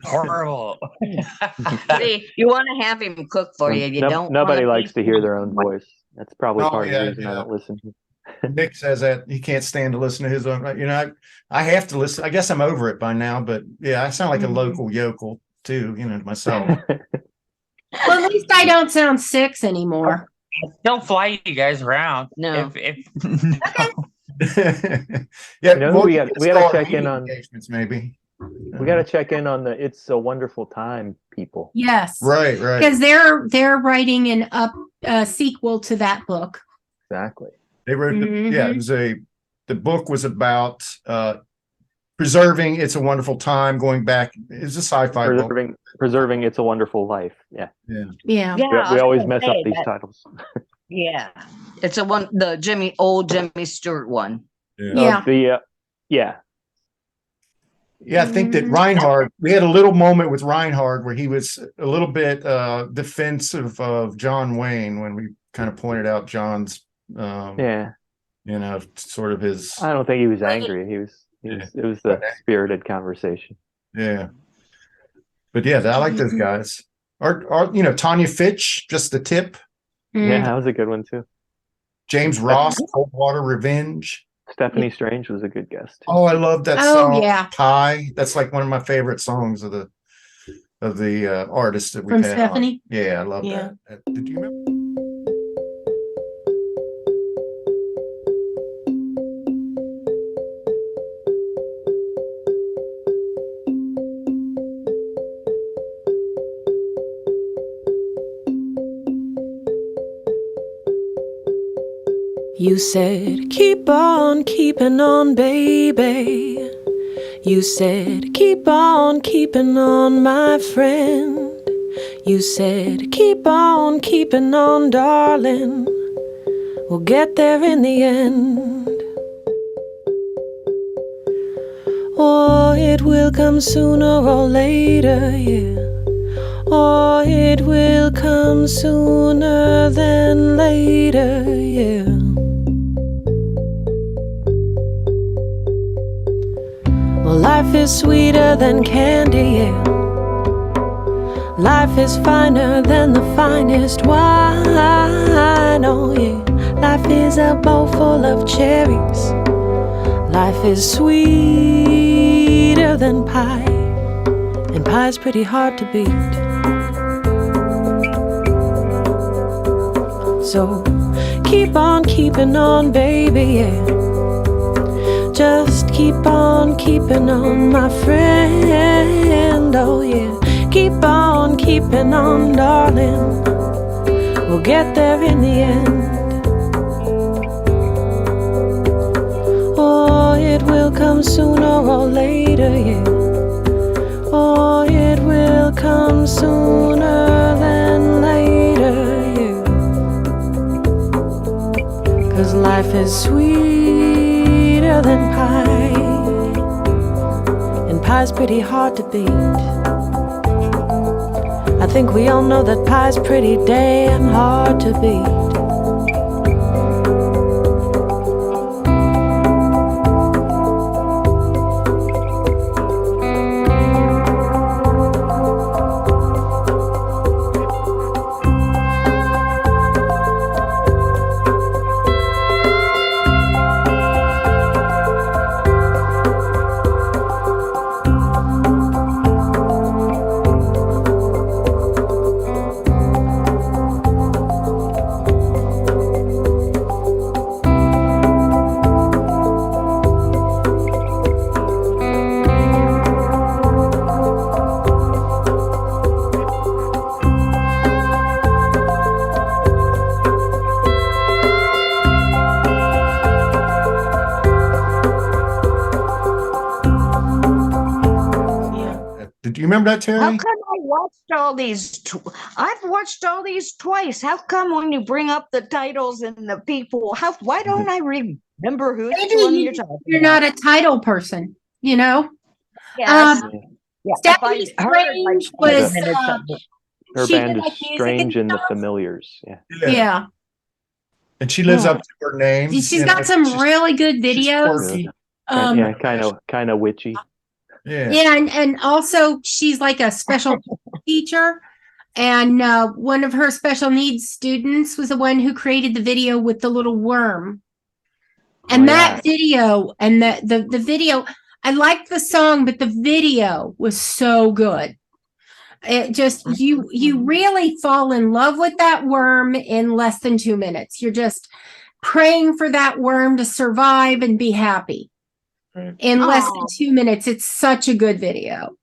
Horrible. See, you want to have him cook for you. You don't. Nobody likes to hear their own voice. That's probably part of the reason I don't listen. Nick says that he can't stand to listen to his own. I have to listen. I guess I'm over it by now, but yeah, I sound like a local yokel too. Myself. Well, at least I don't sound 6 anymore. Don't fly you guys around. No. Yeah, we got to check in on engagements, maybe. We got to check in on the "It's a Wonderful Time" people. Yes, right. Because they're writing a sequel to that book. Exactly. They wrote. The book was about preserving "It's a Wonderful Time." Going back, it's a sci-fi book. Preserving "It's a Wonderful Life." Yeah. We always mess up these titles. Yeah, it's the Jimmy Stewart one. Yeah, I think that Reinhard, we had a little moment with Reinhard where he was a little bit defensive of John Wayne when we kind of pointed out John's, sort of his. I don't think he was angry. It was the spirited conversation. Yeah. But yeah, I like those guys. Or Tanya Fitch, just the tip. Yeah, that was a good one too. James Ross, Coldwater Revenge. Stephanie Strange was a good guest. Oh, I love that song. Yeah. Pie. That's like one of my favorite songs of the artist that we've From had Stephanie. on. Yeah, I love that. Did you remember? You said, keep on keeping on, baby. You said, keep on keeping on, my friend. You said, keep on keeping on, darling. We'll get there in the end. Or it will come sooner or later, yeah. Or it will come sooner than later, yeah. Well, life is sweeter than candy, yeah. Life is finer than the finest wine, oh yeah. Life is a bowl full of cherries. Life is sweeter than pie, and pie's pretty hard to beat. So keep on keeping on, baby, yeah. Just keep on keeping on, my friend, oh yeah. keep on keeping on, darling. We'll get there in the end. Oh, it will come sooner or later, yeah. Oh, it will come sooner than later, yeah. 'Cause life is sweeter than pie, and pie's pretty hard to beat. I think we all know that pie's pretty damn hard to beat. Did you remember that, Terry? How come I watched all these? I've watched all these twice. How come when you bring up the titles and the people, why don't I remember who's Maybe one you're talking you're about? not a title person, you know? Yes. Yeah. Stephanie If I heard, like, Strange was, 5 minutes of it. Her she band did, is like, music Strange and and the stuff. Familiars. Yeah. Yeah. And she lives Yeah. up to her name. She's you got know, some she's- really good she's videos. quirky. Yeah, kind of witchy. Yeah. Yeah, and also she's like a special teacher. And one of her special needs students was the one who created the video with the little worm. And that video and the video, I liked the song, but the video was so good. It just you really fall in love with that worm in less than 2 minutes. You're just praying for that worm to survive and be happy. In less than 2 minutes. It's such a good video.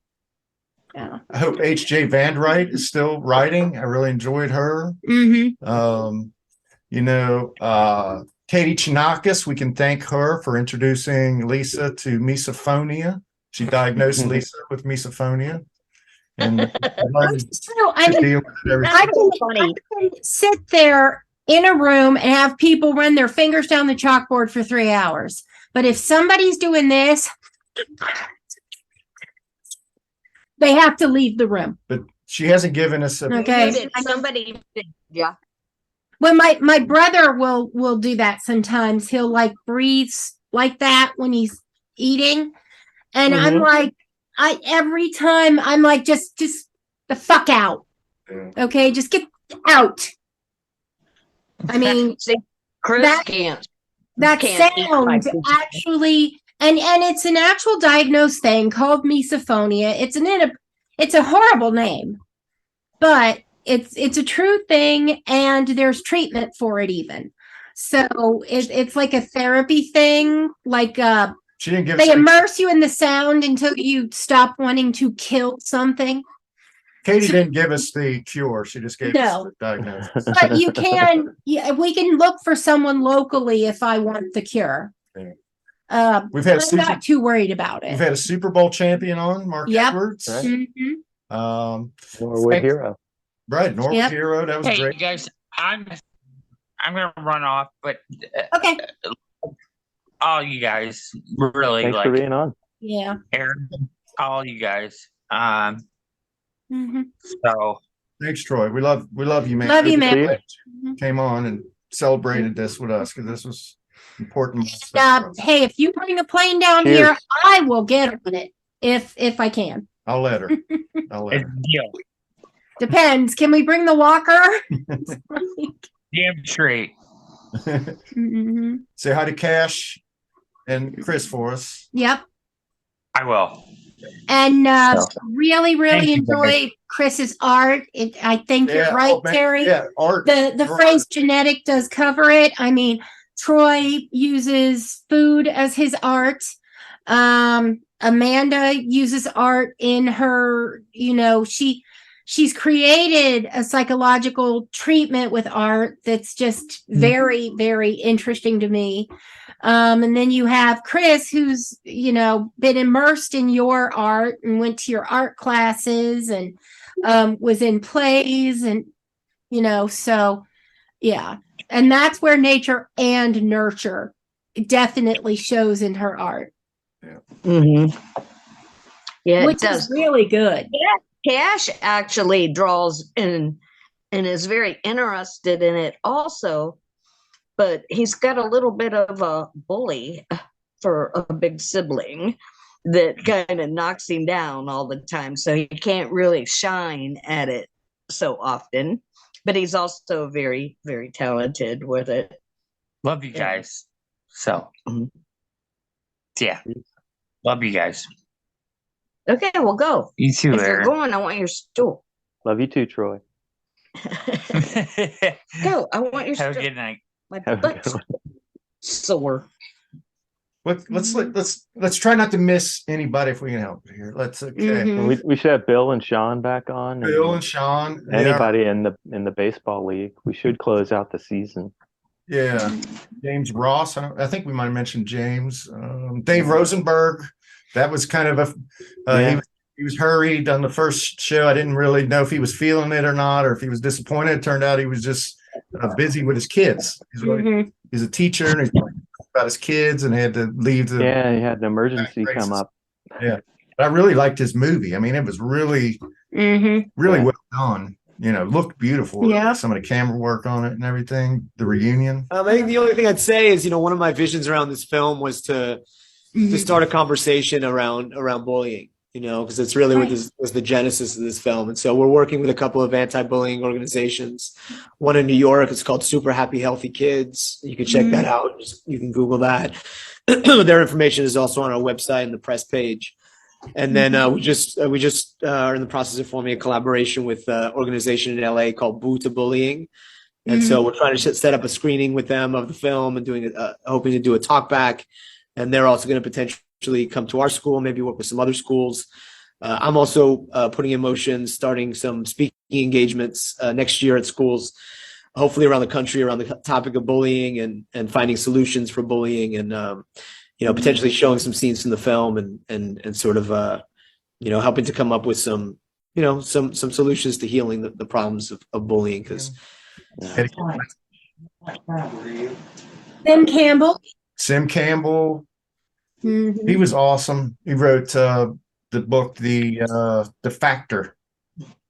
Yeah. I hope H.J. Van Wright is still writing. I really enjoyed her. Mm-hmm. Katie Chinakis, we can thank her for introducing Lisa to misophonia. She diagnosed Lisa with misophonia. And It's true. I mean, deal with it every I can sit there in a room and have people run their fingers down the chalkboard for 3 hours. But if somebody's doing this, they have to leave the room. But she hasn't given us a Okay. Somebody, yeah. Well, my brother will do that sometimes. He'll like breathe like that when he's eating. And I'm like, every time I'm like, just the fuck out. Okay, just get out. I mean, See, Chris can't. That can't eat sound like this. actually, and it's an actual diagnosed thing called misophonia. It's a horrible name, but it's a true thing, and there's treatment for it even. So it's like a therapy thing. Like she didn't give they us immerse you in the sound until you stop wanting to kill something. Katie didn't give us the cure. She just gave us the diagnosis. But you can, we can look for someone locally if I want the cure. We've had I'm not too worried about it. We've had a Super Bowl champion on, Mark Edwards. Right. Norwood Hero. Right, Norwood Hero. That was hey, great. Guys, I'm gonna run off, but okay. All you guys really Thanks for being on. Yeah. Aaron, all you guys. Mm-hmm. So thanks, Troy. We love you, man. Love you, man. Came on and celebrated this with us because this was important. Hey, if you bring a plane down here, I will get on it if I can. I'll let her. Depends. Can we bring the walker? Damn straight. Say hi to Cash and Chris for us. Yep. I will. And really enjoy Chris's art. I think you're right, Terry. Yeah, art. The phrase genetic does cover it. I mean, Troy uses food as his art. Amanda uses art in her, she's created a psychological treatment with art that's just very, very interesting to me. And then you have Chris, who's, been immersed in your art and went to your art classes and was in plays and, so yeah. And that's where nature and nurture definitely shows in her art. Yeah, which is really good. Cash actually draws in and is very interested in it also, but he's got a little bit of a bully for a big sibling that kind of knocks him down all the time, so he can't really shine at it so often, but he's also very, very talented with it. Love you guys. So yeah, love you guys. Okay, we'll go. You too, if you're Aaron. going, I want your stool. Love you too, Troy. Go, I want your stool. Have a good night. My butt's sore. Let's try not to miss anybody if we can help here. We should have Bill and Sean back on. Bill and Sean. Anybody in the baseball league. We should close out the season. Yeah. James Ross. I think we might have mentioned James. Dave Rosenberg. That was kind of he was hurried on the first show. I didn't really know if he was feeling it or not, or if he was disappointed. It turned out he was just busy with his kids. He's a teacher and he's about his kids and had to leave. He had an emergency come up. Yeah, but I really liked his movie. I mean, it was really well done. Looked beautiful. Yeah. Some of the camera work on it and everything. The reunion. I think the only thing I'd say is, one of my visions around this film was to start a conversation around bullying. Because it's really what was the genesis of this film. And so we're working with a couple of anti-bullying organizations. One in New York, it's called Super Happy Healthy Kids. You can check that out. You can Google that. Their information is also on our website and the press page. And then we just are in the process of forming a collaboration with an organization in LA called Boo to Bullying. And so we're trying to set up a screening with them of the film and hoping to do a talk back. And they're also going to potentially come to our school, maybe work with some other schools. I'm also putting in motion, starting some speaking engagements next year at schools, hopefully around the country, around the topic of bullying and finding solutions for bullying and, potentially showing some scenes from the film and sort of, helping to come up with some solutions to healing the problems of bullying. Because Sim Campbell. He was awesome. He wrote the book, The Factor.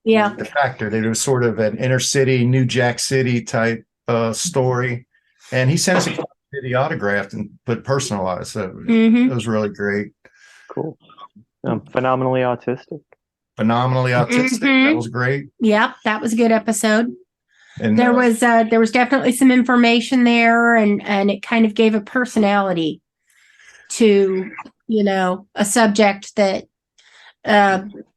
Yeah. The Factor. It was sort of an inner city, New Jack City type story. And he sent us the autographed and put personalized. So it was really great. Cool. Phenomenally autistic. That was great. Yep, that was a good episode. And there was definitely some information there and it kind of gave a personality to a subject that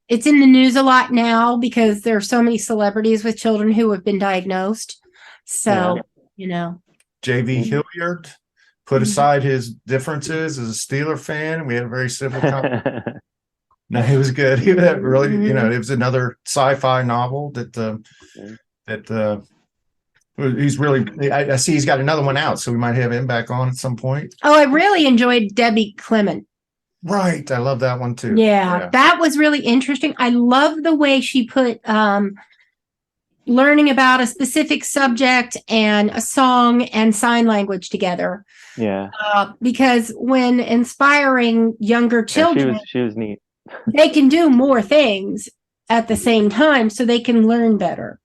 it's in the news a lot now because there are so many celebrities with children who have been diagnosed. So JV Hilliard put aside his differences as a Steeler fan. We had a very civil conversation. No, he was good. He had really, it was another sci-fi novel that he's really. I see he's got another one out, so we might have him back on at some point. Oh, I really enjoyed Debbie Clement. Right, I love that one too. Yeah, that was really interesting. I love the way she put learning about a specific subject and a song and sign language together. Yeah, because when inspiring younger children, she was neat. They can do more things at the same time, so they can learn better.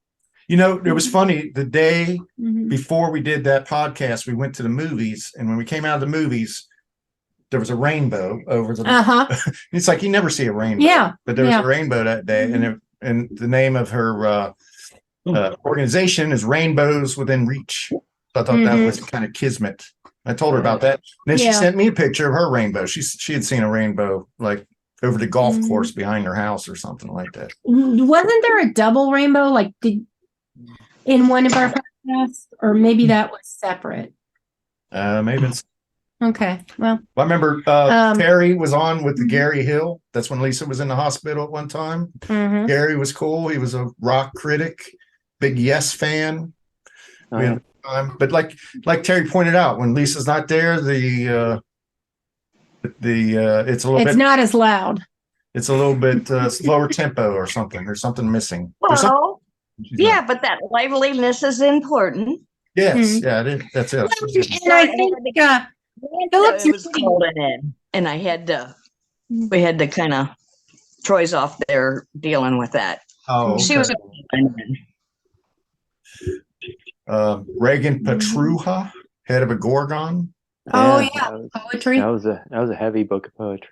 It was funny. The day before we did that podcast, we went to the movies, and when we came out of the movies, there was a rainbow over the. It's like you never see a rainbow, but there was a rainbow that day, and the name of her organization is Rainbows Within Reach. So I thought that was kind of kismet. I told her about that, and then she sent me a picture of her rainbow. She had seen a rainbow like over the golf course behind her house or something like that. Wasn't there a double rainbow in one of our podcasts, or maybe that was separate? Maybe it's. Okay. Well, I remember Terry was on with the Gary Hill. That's when Lisa was in the hospital at one time. mhm. Gary was cool. He was a rock critic, big Yes fan. Oh, We had a good time. But like Terry pointed out, when Lisa's not there, it's a little It's bit not as loud. it's a little bit slower tempo or something. There's something missing. There's something Well, yeah, but that liveliness is important. Yes, yeah, it is. That's it. And I think Philip's It was cold and I had to. We had to kind of. Troy's off there dealing with that. Oh, She was. Reagan Petruha, head of a Gorgon. Oh Yeah, yeah, poetry. That was a heavy book of poetry.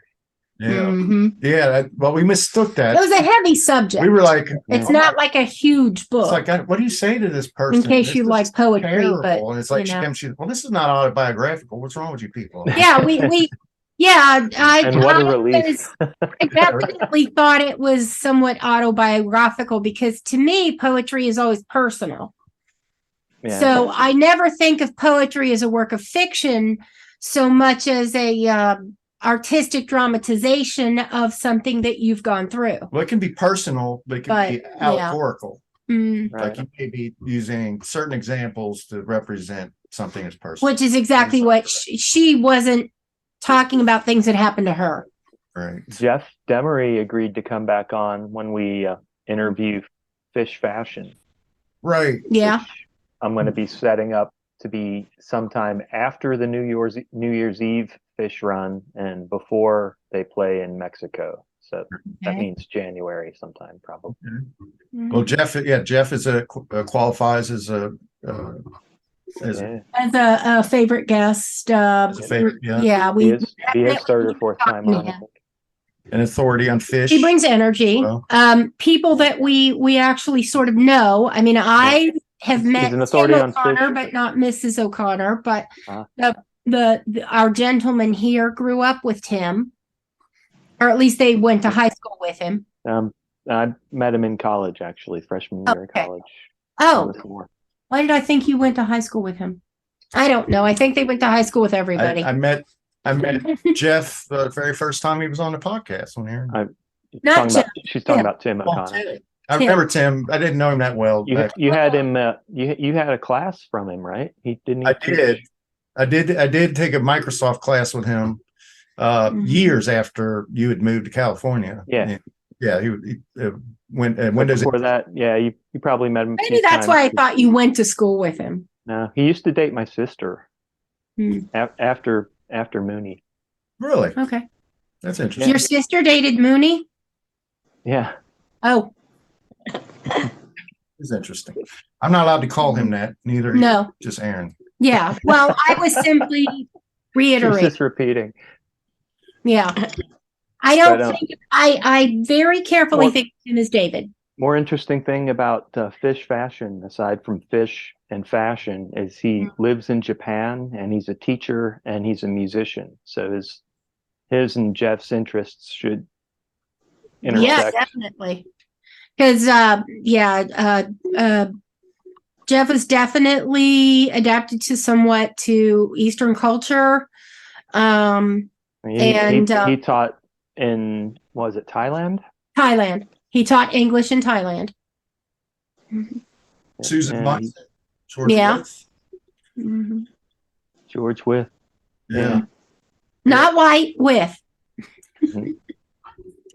Yeah, yeah. Well, we mistook that. It was a heavy subject. We were like, it's not like a huge book. It's like, what do you say to this person? In case This you is like poetry, terrible. but And it's like, you know. well, this is not autobiographical. What's wrong with you people? Yeah, we And what a relief. I definitely thought it was somewhat autobiographical because to me, poetry is always personal. Yeah. So I never think of poetry as a work of fiction so much as a artistic dramatization of something that you've gone through. Well, it can be personal, but it can be allegorical. Like you may be using certain examples to represent something as personal. Which is exactly what she wasn't talking about things that happened to her. Right. Jeff Demery agreed to come back on when we interview Fish Fashion. Right. Yeah. I'm going to be setting up to be sometime after the New Year's Eve fish run and before they play in Mexico. So that means January sometime, probably. Well, Jeff is qualifies as a favorite guest. As a favorite, yeah. He is third or fourth time on. I think. An authority on fish. He brings energy. Well. People that we actually sort of know. I mean, I have met an authority Tim on O'Connor, fish. but not Mrs. O'Connor. But our gentleman here grew up with Tim, or at least they went to high school with him. I met him in college, actually, freshman year of college. Oh, why did I think you went to high school with him? I don't know. I think they went to high school with everybody. I met Jeff the very first time he was on the podcast on here. She's talking about Tim O'Connor. I remember Tim. I didn't know him that well. You had him. You had a class from him, right? He didn't. I did take a Microsoft class with him years after you had moved to California. Yeah. Yeah. He went Windows. Before that, yeah, you probably met him. Maybe that's why I thought you went to school with him. No, he used to date my sister. After Mooney. Really? Okay. That's interesting. Your sister dated Mooney? Yeah. Oh. It's interesting. I'm not allowed to call him that. Neither. No. Just Aaron. Yeah. Well, I was simply reiterating. Just repeating. Yeah. I don't think I very carefully think of him as David. More interesting thing about Fish Fashion, aside from fish and fashion, is he lives in Japan and he's a teacher and he's a musician. So his and Jeff's interests should intersect. Yeah, definitely. Because Jeff is definitely adapted to Eastern culture. He taught in, was it Thailand? Thailand. He taught English in Thailand. Susan Watson. George Wythe. Yeah. Not White, Wythe.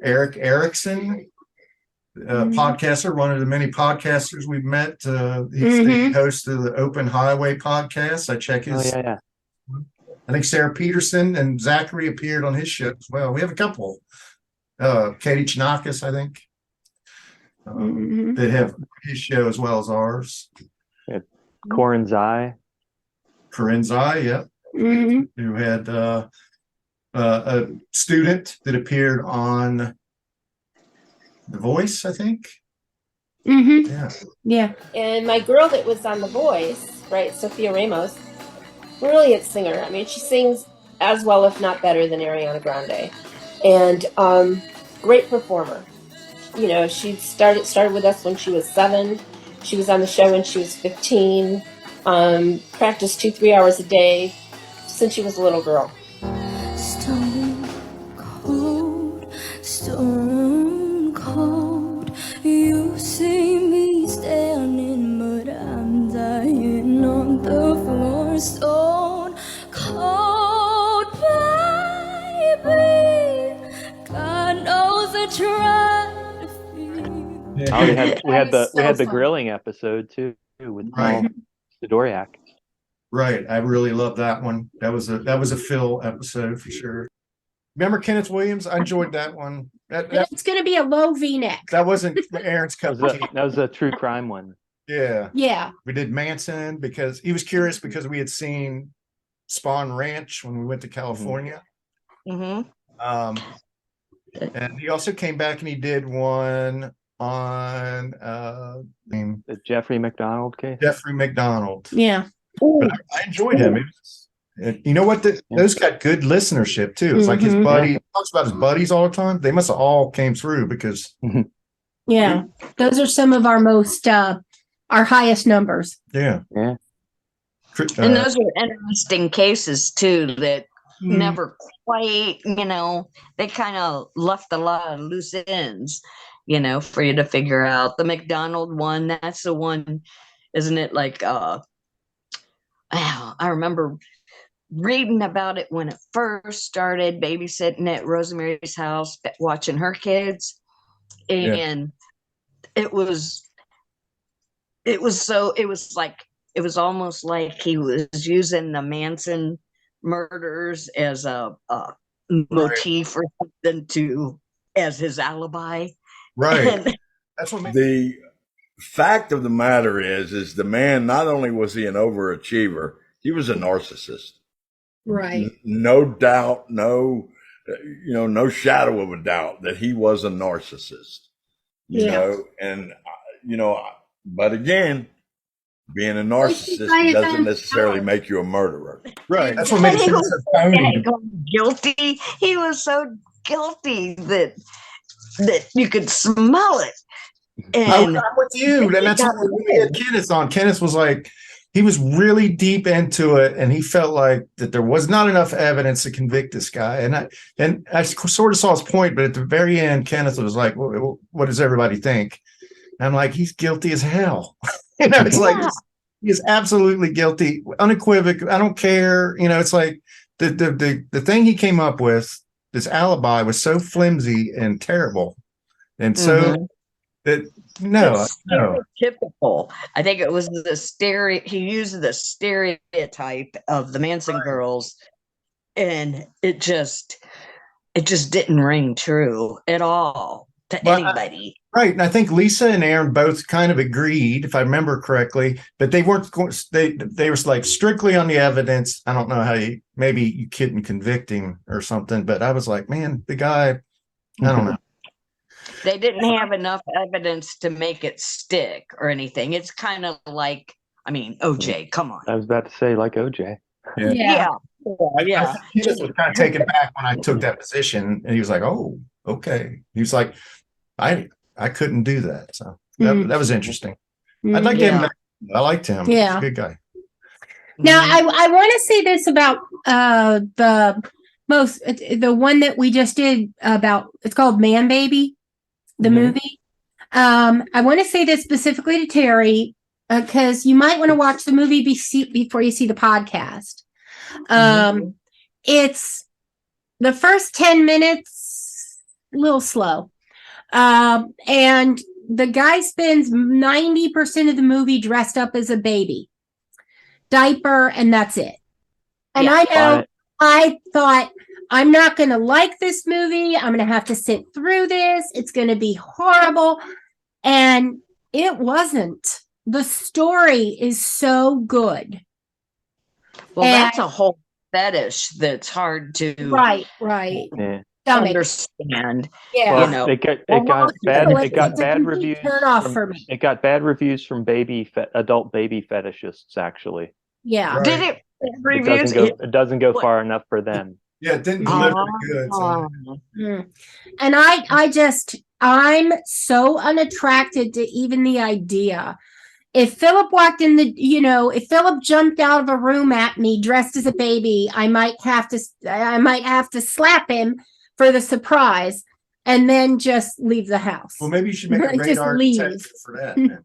Eric Erickson, podcaster, one of the many podcasters we've met. He's the host of the Open Highway podcast. I check his. Oh, yeah. I think Sarah Peterson and Zachary appeared on his show as well. We have a couple. Katie Chinakis, I think. That have his show as well as ours. Corin Zai. Yeah. Who had a student that appeared on The Voice, I think. Yeah. And my girl that was on The Voice, right, Sophia Ramos, brilliant singer. I mean, she sings as well, if not better, than Ariana Grande. And great performer. You know, she started with us when she was 7. She was on the show when she was 15. Practiced 2-3 hours a day, since she was a little girl. Stone cold, you see me standing, but I'm dying on the floor. Stone cold, baby, God knows I tried to feel. Oh, we had the fun. grilling episode too with Right. Paul Sidoriak. Right. I really love that one. That was a Phil episode for sure. Remember Kenneth Williams? I enjoyed that one. It's going to be a low V-neck. That wasn't Aaron's cup of tea. That was a true crime one. Yeah. Yeah. We did Manson because he was curious because we had seen Spawn Ranch when we went to California. Mm-hmm. And he also came back and he did one on The Jeffrey McDonald case. Jeffrey McDonald. Yeah. But I enjoyed him. You know what? Those got good listenership too. It's like his buddy he talks about his buddies all the time. They must have all came through because Yeah. Those are some of our most our highest numbers. Yeah. And those are interesting cases too that never quite, they kind of left a lot of loose ends, for you to figure out. The McDonald one, that's the one, isn't it? Like, I remember reading about it when it first started, babysitting at Rosemary's house, watching her kids. And it was almost like he was using the Manson murders as a motif or something as his alibi. Right. That's what the fact of the matter is the man, not only was he an overachiever, he was a narcissist. Right. No doubt, no shadow of a doubt that he was a narcissist. You know, and but again, being a narcissist doesn't necessarily make you a murderer. Right. That's what makes him so phony. Guilty. He was so guilty that you could smell it. And I'm with you. And that's what we had Kenneth on. Kenneth was like, he was really deep into it, and he felt like that there was not enough evidence to convict this guy. And I sort of saw his point, but at the very end, Kenneth was like, well, what does everybody think? And I'm like, he's guilty as hell. It's like he is absolutely guilty, unequivocal. I don't care. It's like the thing he came up with, this alibi, was so flimsy and terrible, and so that no. Stereotypical. I think it was he used the stereotype of the Manson girls, and it just didn't ring true at all to anybody. Right. And I think Lisa and Aaron both kind of agreed, if I remember correctly, but they weren't going, they were like strictly on the evidence. I don't know how maybe you couldn't convict him or something, but I was like, man, the guy, I don't know. They didn't have enough evidence to make it stick or anything. It's kind of like, OJ, come on. I was about to say like OJ. Yeah. He just was kind of taken back when I took that position, and he was like, oh, okay. He was like, I couldn't do that. So that was interesting. I'd like to have him back. I liked him. Yeah. He's a good guy. Now, I want to say this about the one that we just did about, it's called Man Baby, the movie. I want to say this specifically to Terry, because you might want to watch the movie before you see the podcast. It's the first 10 minutes, a little slow. And the guy spends 90% of the movie dressed up as a baby, diaper, and that's it. And I know I thought, I'm not going to like this movie. I'm going to have to sit through this. It's going to be horrible. And it wasn't. The story is so good. Well, that's a whole fetish that's hard to understand. Yeah, it got bad reviews. Turn off for me. It got bad reviews from adult baby fetishists. Actually, yeah. Did it? It doesn't go far enough for them. Yeah, it didn't deliver good. So. And I'm so unattracted to even the idea if Philip walked in the, if Philip jumped out of a room at me dressed as a baby, I might have to slap him for the surprise and then just leave the house. Well, maybe you should make a Just radar leave. detector for that. then.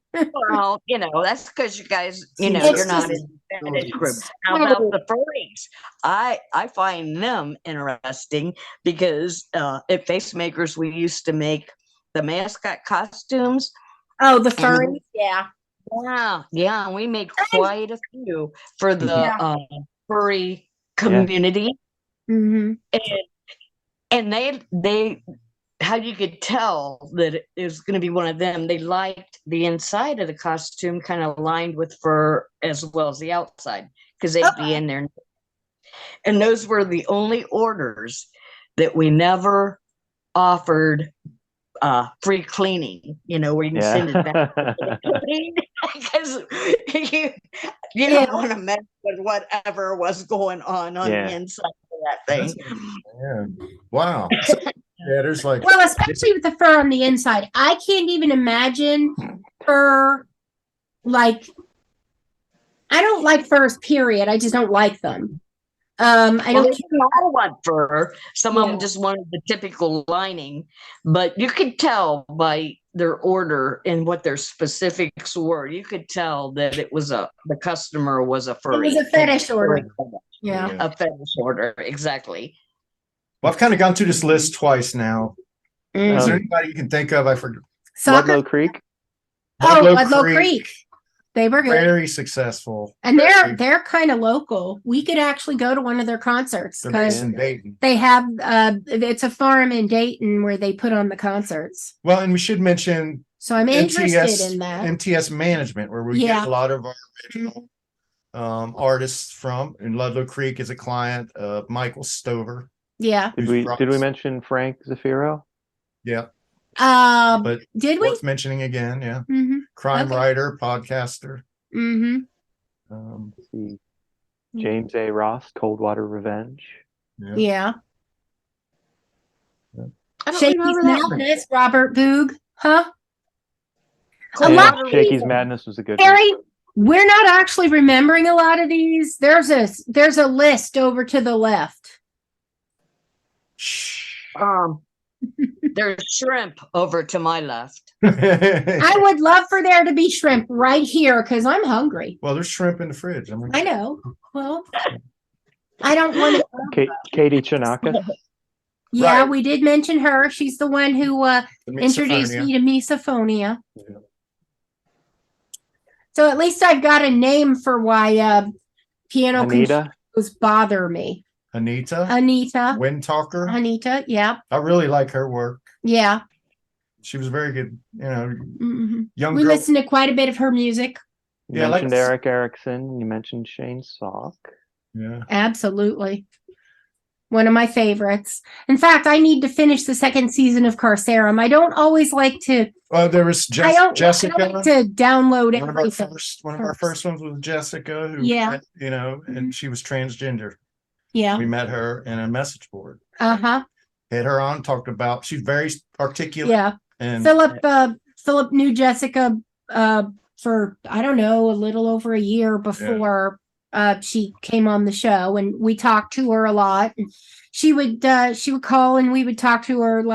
Well, that's because you guys, Seems you're like not it's- in the fetish group. How about the furries? I find them interesting because at Face Makers, we used to make the mascot costumes. Oh, the furries? Yeah. Yeah, we made quite a few for the furry community. Mm-hmm. And they how you could tell that it was going to be one of them. They liked the inside of the costume kind of lined with fur as well as the outside because they'd be in there. And those were the only orders that we never offered free cleaning, where you can send it back because you don't want to mess with whatever was going on the inside of that thing. Yeah. Wow. So, there's like, Well, especially with the fur on the inside. I can't even imagine fur, I don't like furs, period. I just don't like them. I don't all want fur. Some of them just wanted the typical lining, but you could tell by their order and what their specifics were. You could tell that it was the customer was a furry. It was a fetish order. Yeah. A fetish order, exactly. Well, I've kind of gone through this list twice now. Is there anybody you can think of? I forget. Ludlow Creek. Ludlow Creek. They were good. Very successful. And they're kind of local. We could actually go to one of their concerts They're based because in Dayton. they have it's a farm in Dayton where they put on the concerts. Well, and we should mention So I'm interested in that. MTS Management, where we get a lot of our original artists from. And Ludlow Creek is a client of Michael Stover. Yeah. Did we mention Frank Zafiro? Yeah. But did we? Worth mentioning again? Yeah. Mm-hmm. Crime writer, podcaster. Mm-hmm. Let's see. James A. Ross, Coldwater Revenge. Yeah. Shakey's Madness, Robert Boog, huh? A lot of Shakey's Madness was a good Terry, we're not actually remembering a lot of these. There's a list over to the left. There's shrimp over to my left. I would love for there to be shrimp right here because I'm hungry. Well, there's shrimp in the fridge. I know. Well, I don't want to. Katie Chinaka. Yeah, Right. we did mention her. She's the one who introduced me to misophonia. Yeah. So at least I've got a name for why piano Anita. concertos bother me. Anita. Wind Talker. Anita, yeah. I really like her work. Yeah. She was very good. Mm-hmm. Young We girl. listened to quite a bit of her music. You Yeah, mentioned Eric Erickson. You mentioned Shane Salk. Yeah. Absolutely. One of my favorites. In fact, I need to finish the second season of Carcerum. I don't always like to. There was I don't Jessica. like to download one of our first ones was Jessica, who and she was transgender. Yeah. We met her in a message board. Uh-huh. Had her on, talked about, she's very articulate. Yeah. And Philip knew Jessica for, I don't know, a little over a year before she came on the show, and we talked to her a lot. And she would call and we would talk to her on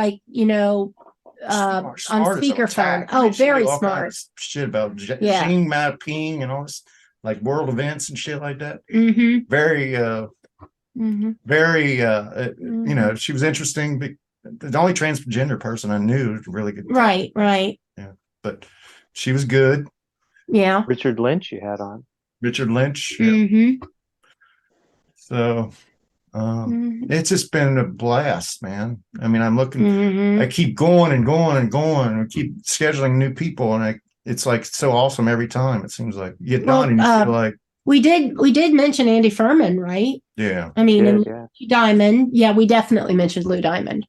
speakerphone. Oh, very smart. Shit about Gene mapping and all this, like world events and shit like that. Mm-hmm. Very Mm-hmm. She was interesting. The only transgender person I knew really good. Right. Yeah, but she was good. Yeah. Richard Lynch you had on. Richard Lynch. Mm-hmm. So it's just been a blast, man. I mean, I'm looking, Mm-hmm. I keep going and going and going and keep scheduling new people. And it's like so awesome every time. It seems like you get done and you feel like. We did mention Andy Furman, right? Yeah. I mean, and yeah. Lou Diamond. Yeah, we definitely mentioned Lou Diamond.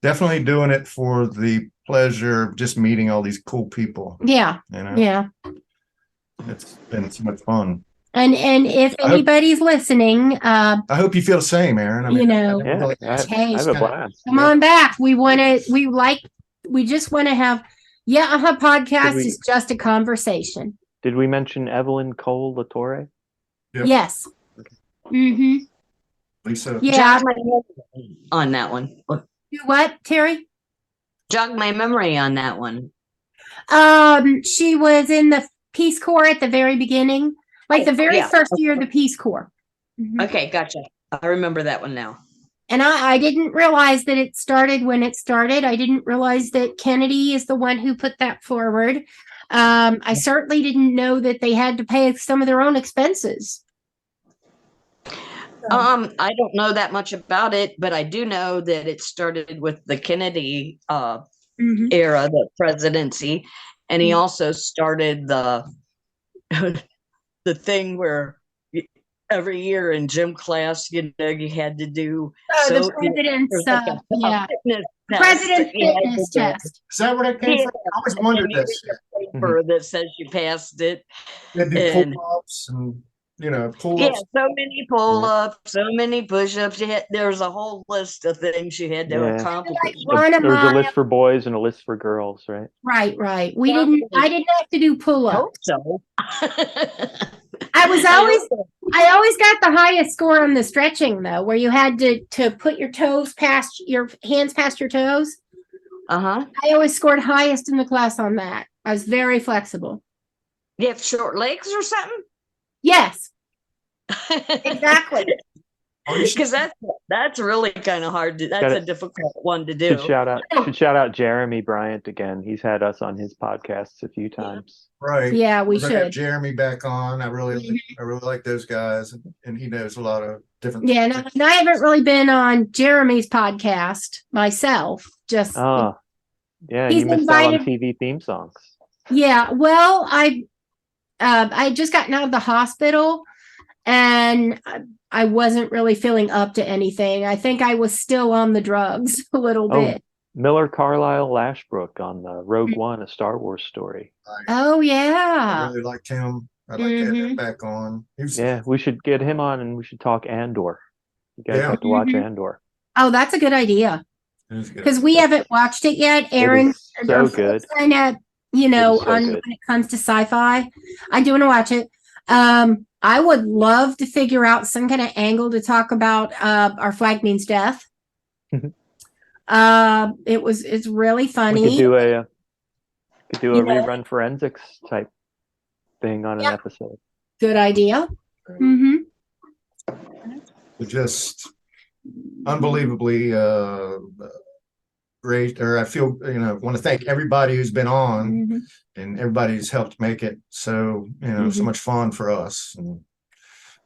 Definitely doing it for the pleasure of just meeting all these cool people. Yeah. Yeah. It's been so much fun. And if anybody's listening, I hope you feel the same, Aaron. I mean, I have a blast. Come on back. We just want to have Yeah, her podcast Did we- is just a conversation. Did we mention Evelyn Cole Latore? Yep. Yes. Mm-hmm. Lisa. Yeah. Jog my memory on that one. Do what, Terry? Jog my memory on that one. She was in the Peace Corps at the very beginning, like the very Yeah. first year of the Peace Corps. Mhm. Okay, gotcha. I remember that one now. And I didn't realize that it started when it started. I didn't realize that Kennedy is the one who put that forward. I certainly didn't know that they had to pay some of their own expenses. I don't know that much about it, but I do know that it started with the Kennedy era, the presidency, and he also started the the thing where every year in gym class, you had to do the president's president's fitness test. Is that where that came from? I always wondered this. Paper that says you passed it. They do And- pull-ups and Yeah, pull-ups. so many pull-ups, so many push-ups. There's a whole list of things you had to Yeah. accomplish. There was a list for boys and a list for girls, right? Right. I didn't have to do pull-ups. So I always got the highest score on the stretching though, where you had to put your toes past your hands past your toes. I always scored highest in the class on that. I was very flexible. You have short legs or something? Yes. Exactly. Because that's really kind of hard to. That's a difficult one to do. Should shout out Jeremy Bryant again. He's had us on his podcasts a few times. Right. Yeah, we We're gonna have should. Jeremy back on. I really like those guys, and he knows a lot of different. Yeah, and I haven't really been on Jeremy's podcast myself. Just Yeah, He's you missed out on invited- TV theme songs. yeah. Well, I had just gotten out of the hospital, and I wasn't really feeling up to anything. I think I was still on the drugs a little bit. Miller Carlisle Lashbrook on the Rogue One, a Star Wars story. Oh I yeah. really liked him. I'd like to have him back on. He was, Yeah, we should get him on and we should talk Andor. You guys Yeah. have to watch Andor. Oh, that's a good idea. he was good. Because we haven't watched it yet. Aaron, is so good. Kind of, It is so on good. when it comes to sci-fi. I do want to watch it. I would love to figure out some kind of angle to talk about Our Flag Means Death. It's really funny. We could do a You know. rerun forensics type thing on an episode. Good idea. Mm-hmm. Just unbelievably great. Or I feel want to thank everybody who's been on and everybody who's helped make it so so much fun for us. And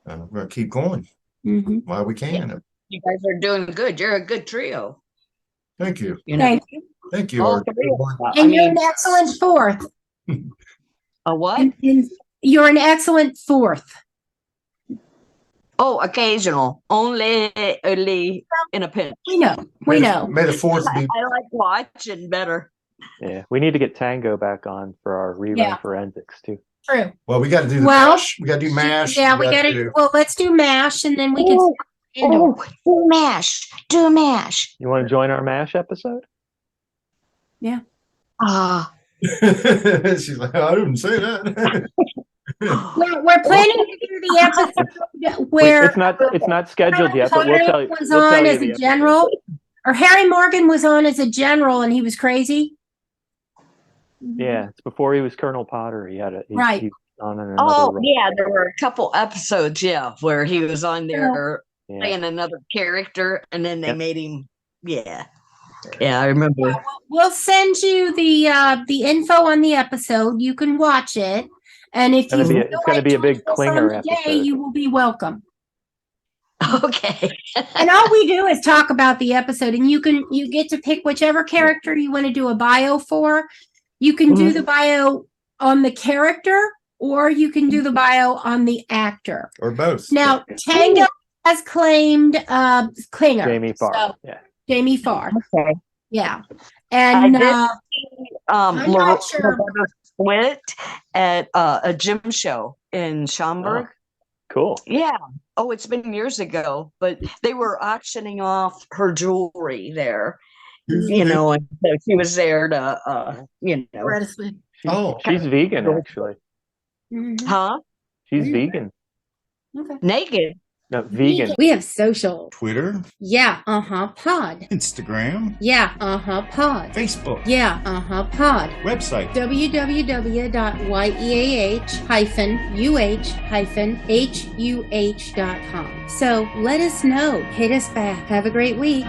we're gonna keep going while we can. You guys are doing good. You're a good trio. Thank you. Thank you. Thank you. All Art. three of us. And you're an excellent fourth. A what? You're an excellent fourth. Oh, occasional. Only in a pinch. We know. We know. May the fourth be. I like watching better. Yeah, we need to get Tango back on for our rerun forensics too. True. Well, we got to do the Well, mash. We got to do mash. Yeah, we got to. Well, let's do MASH, and then we can. Do MASH. Do MASH. You want to join our MASH episode? Yeah. She's like, I didn't say that. We're planning to do the episode where It's not scheduled yet, but we'll tell you. was we'll tell on you as the a general, or Harry Morgan was on as a general, and he was crazy. Yeah, it's before he was Colonel Potter. He had Right. He was on another Oh, role. yeah, there were a couple episodes, where he was on there Yeah. playing another character, and then they made him, yeah, I remember. We'll send you the info on the episode. You can watch it, and if It's gonna be a big clinger episode. you will be welcome. Okay. And all we do is talk about the episode, and you get to pick whichever character you want to do a bio for. You can do the bio on the character, or you can do the bio on the actor, or both. Now, Tango has claimed Klinger. Jamie Farr. So, Yeah. Jamie Farr. Okay. Yeah. And I did see I'm not sure. Loretta Split at a gym show in Schaumburg. Cool. Yeah. Oh, it's been years ago, but they were auctioning off her jewelry there. you know, and so she was there to, you know. She's vegan, actually. Huh? She's vegan. Okay. Naked. No, vegan. We have social. Twitter. Yeah, pod. Instagram. Yeah, pod. Facebook. Yeah, pod. Website. www.YEAH-UH-HUH.com. So let us know. Hit us back. Have a great week.